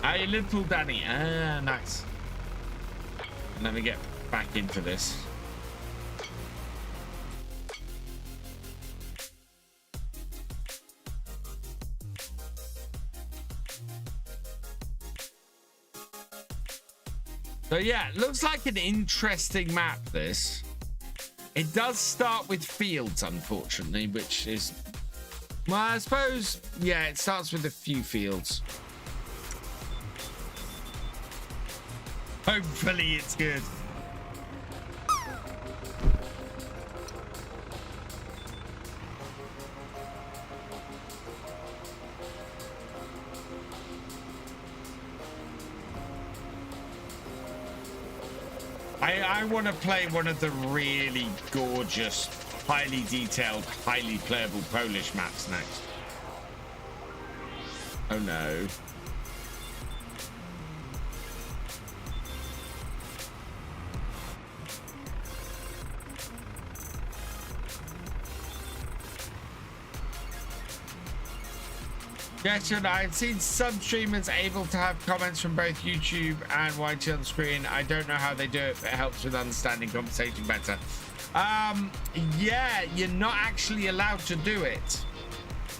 Hey, little Danny. Ah, nice. Let me get back into this. So yeah, it looks like an interesting map, this. It does start with fields, unfortunately, which is... Well, I suppose, yeah, it starts with a few fields. Hopefully it's good. I want to play one of the really gorgeous, highly detailed, highly playable Polish maps next. Oh no. Yes, and I've seen some streamers able to have comments from both YouTube and YT on the screen. I don't know how they do it, but it helps with understanding conversation better. Yeah, you're not actually allowed to do it.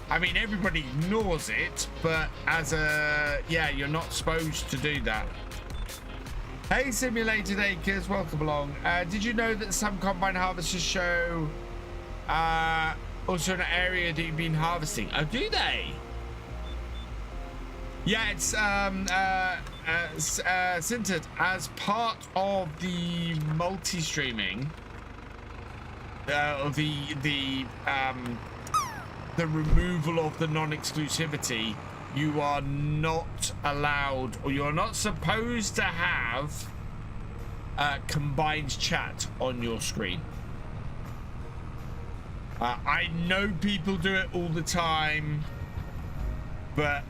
I mean, everybody ignores it, but as a, yeah, you're not supposed to do that. Hey, Simulated Acres, welcome along. Did you know that some combine harvesters show also an area that you've been harvesting? Oh, do they? Yeah, it's centered as part of the multi-streaming, the removal of the non-exclusivity. You are not allowed, or you're not supposed to have combined chat on your screen. I know people do it all the time, but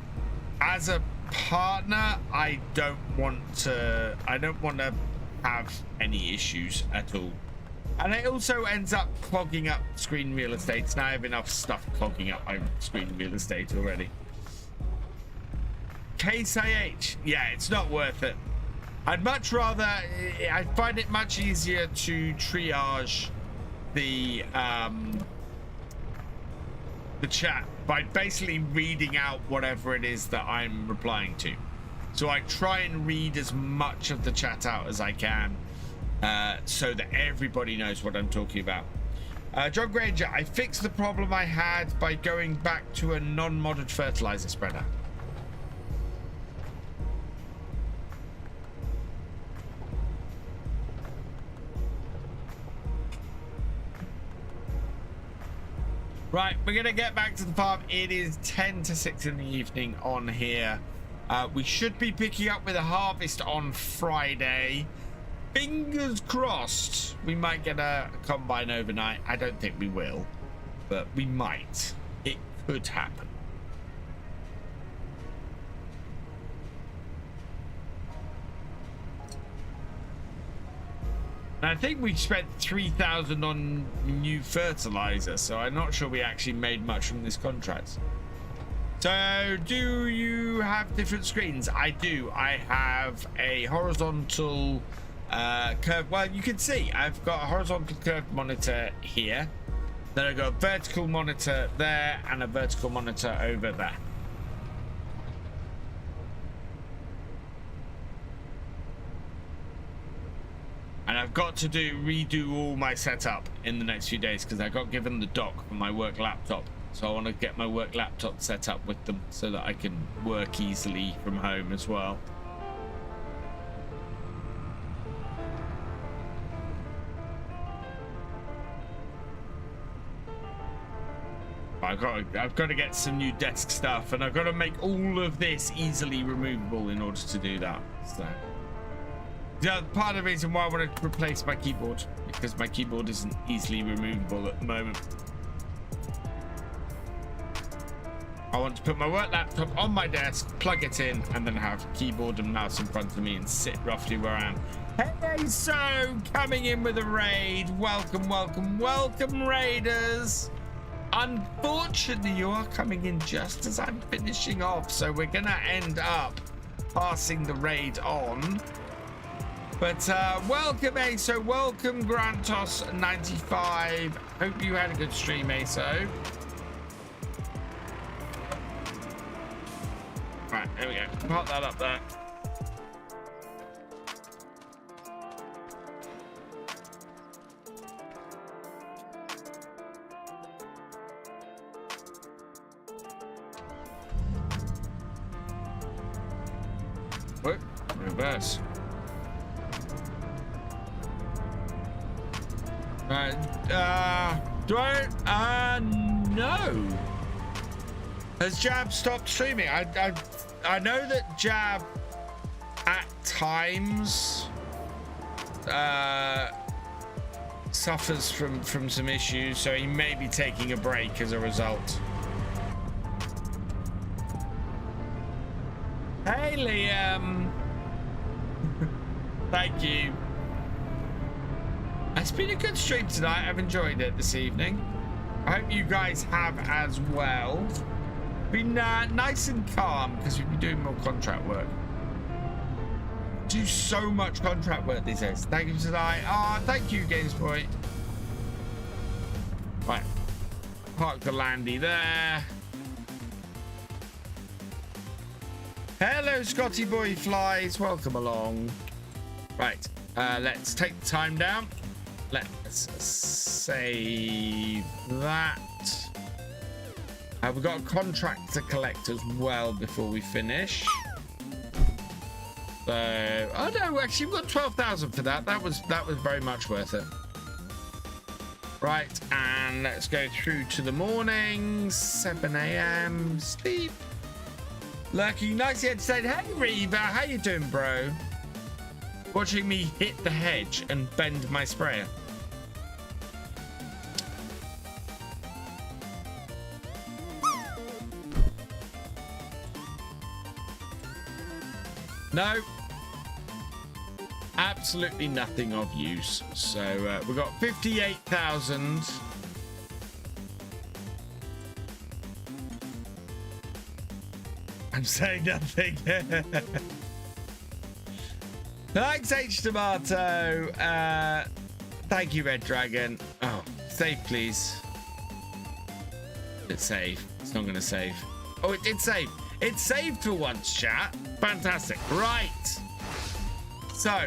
as a partner, I don't want to have any issues at all. And it also ends up clogging up screen real estate. And I have enough stuff clogging up my screen real estate already. Case IH, yeah, it's not worth it. I'd much rather, I find it much easier to triage the chat by basically reading out whatever it is that I'm replying to. So I try and read as much of the chat out as I can, so that everybody knows what I'm talking about. John Granger, I fixed the problem I had by going back to a non-modded fertilizer spreader. Right, we're going to get back to the farm. It is 10 to 6 in the evening on here. We should be picking up with a harvest on Friday. Fingers crossed we might get a combine overnight. I don't think we will, but we might. It could happen. I think we spent 3,000 on new fertilizer, so I'm not sure we actually made much from this contract. So, do you have different screens? I do. I have a horizontal curve. Well, you can see I've got a horizontal curve monitor here. Then I've got a vertical monitor there and a vertical monitor over there. And I've got to redo all my setup in the next few days because I got given the dock for my work laptop. So I want to get my work laptop set up with them so that I can work easily from home as well. I've got to get some new desk stuff, and I've got to make all of this easily removable in order to do that. So, yeah, part of the reason why I want to replace my keyboard, because my keyboard isn't easily removable at the moment. I want to put my work laptop on my desk, plug it in, and then have keyboard and mouse in front of me and sit roughly where I am. Hey, so coming in with a raid. Welcome, welcome, welcome, raiders. Unfortunately, you are coming in just as I'm finishing off, so we're gonna end up passing the raid on. But welcome, ASO. Welcome, Grantos95. Hope you had a good stream, ASO. Right, there we go. Pop that up there. Whoop, reverse. No. Has Jab stopped streaming? I know that Jab at times suffers from some issues, so he may be taking a break as a result. Hey, Liam. Thank you. It's been a good stream tonight. I've enjoyed it this evening. I hope you guys have as well. Been nice and calm because we've been doing more contract work. Do so much contract work these days. Thank you tonight. Ah, thank you, Games Boy. Right. Park the landy there. Hello, Scotty Boy Flies. Welcome along. Right. Let's take the time down. Let's save that. We've got a contract to collect as well before we finish. So, oh no, actually we've got 12,000 for that. That was very much worth it. Right, and let's go through to the morning. 7 a.m. sleep. Lurking, nicely entertained. Hey Reva, how you doing, bro? Watching me hit the hedge and bend my sprayer. No, absolutely nothing of use. So we've got 58,000. I'm saying nothing. Thanks, H Tomato. Thank you, Red Dragon. Oh, save, please. It's save. It's not going to save. Oh, it did save. It saved for once, chat. Fantastic. Right. So,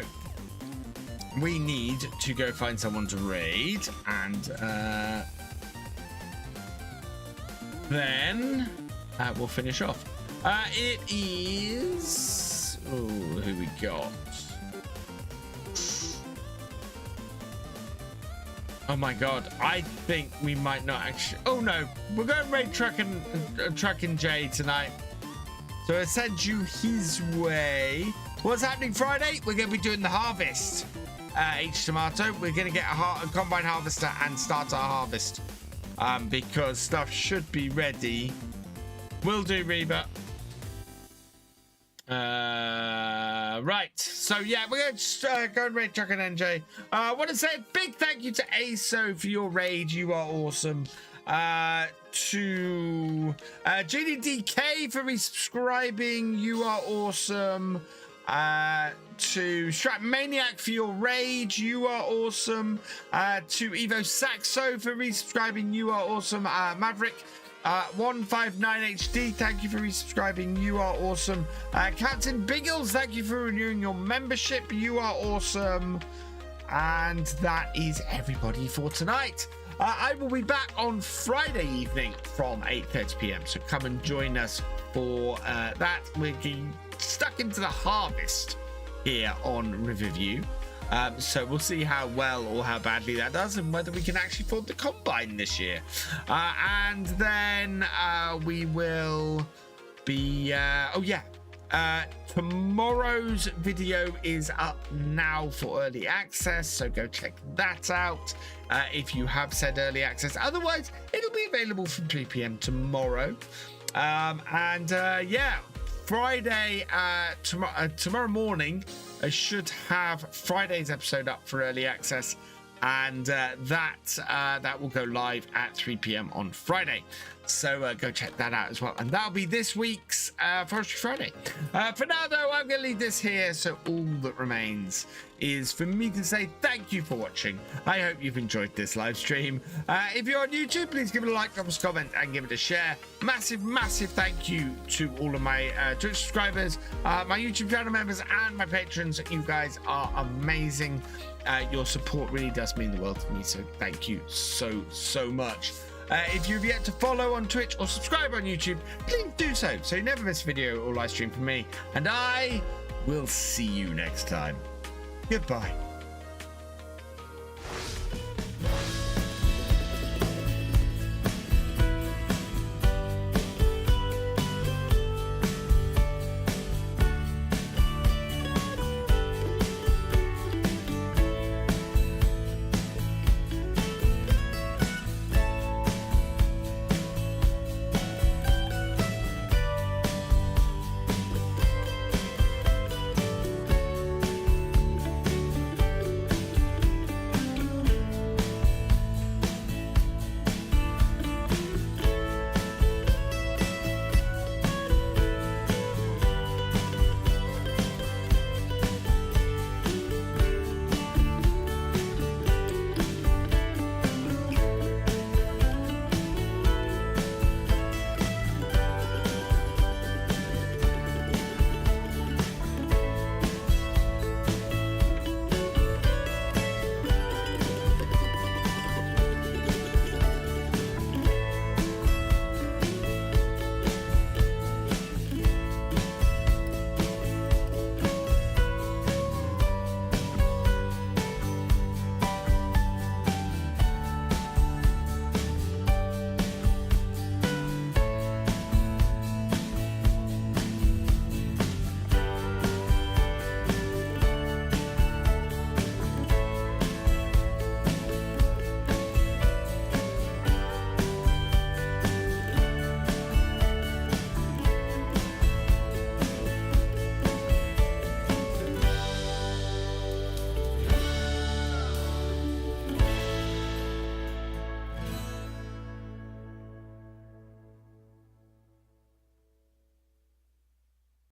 we need to go find someone to raid, and then we'll finish off. It is... Oh, who we got? Oh my god, I think we might not actually... Oh no, we're going raid trucking Jay tonight. So I send you his way. What's happening Friday? We're going to be doing the harvest. H Tomato. We're going to get a combine harvester and start our harvest. Because stuff should be ready. Will do, Reba. Right. So yeah, we're going to go and raid truck and NJ. I want to say a big thank you to ASO for your raid. You are awesome. To GDDK for resubscribing. You are awesome. To Strat Maniac for your rage, you are awesome. To Evo Saxo for resubscribing, you are awesome. Maverick 159HD, thank you for resubscribing, you are awesome. Captain Biggles, thank you for renewing your membership, you are awesome. And that is everybody for tonight. I will be back on Friday evening from 8:30 p.m. So come and join us for that. We're getting stuck into the harvest here on Riverview. So we'll see how well or how badly that does and whether we can actually afford the combine this year. And then we will be... tomorrow's video is up now for early access, so go check that out if you have said early access. Otherwise, it'll be available from 3 p.m. tomorrow. Friday, tomorrow morning, I should have Friday's episode up for early access, and that will go live at 3 p.m. on Friday. So go check that out as well. And that'll be this week's Forestry Friday. For now, though, I'm going to leave this here. So all that remains is for me to say thank you for watching. I hope you've enjoyed this live stream. If you're on YouTube, please give it a like, drop us a comment, and give it a share. Massive, massive thank you to all of my Twitch subscribers, my YouTube channel members, and my patrons. You guys are amazing. Your support really does mean the world to me. So thank you so much. If you've yet to follow on Twitch or subscribe on YouTube, please do so you never miss a video or live stream from me. And I will see you next time. Goodbye.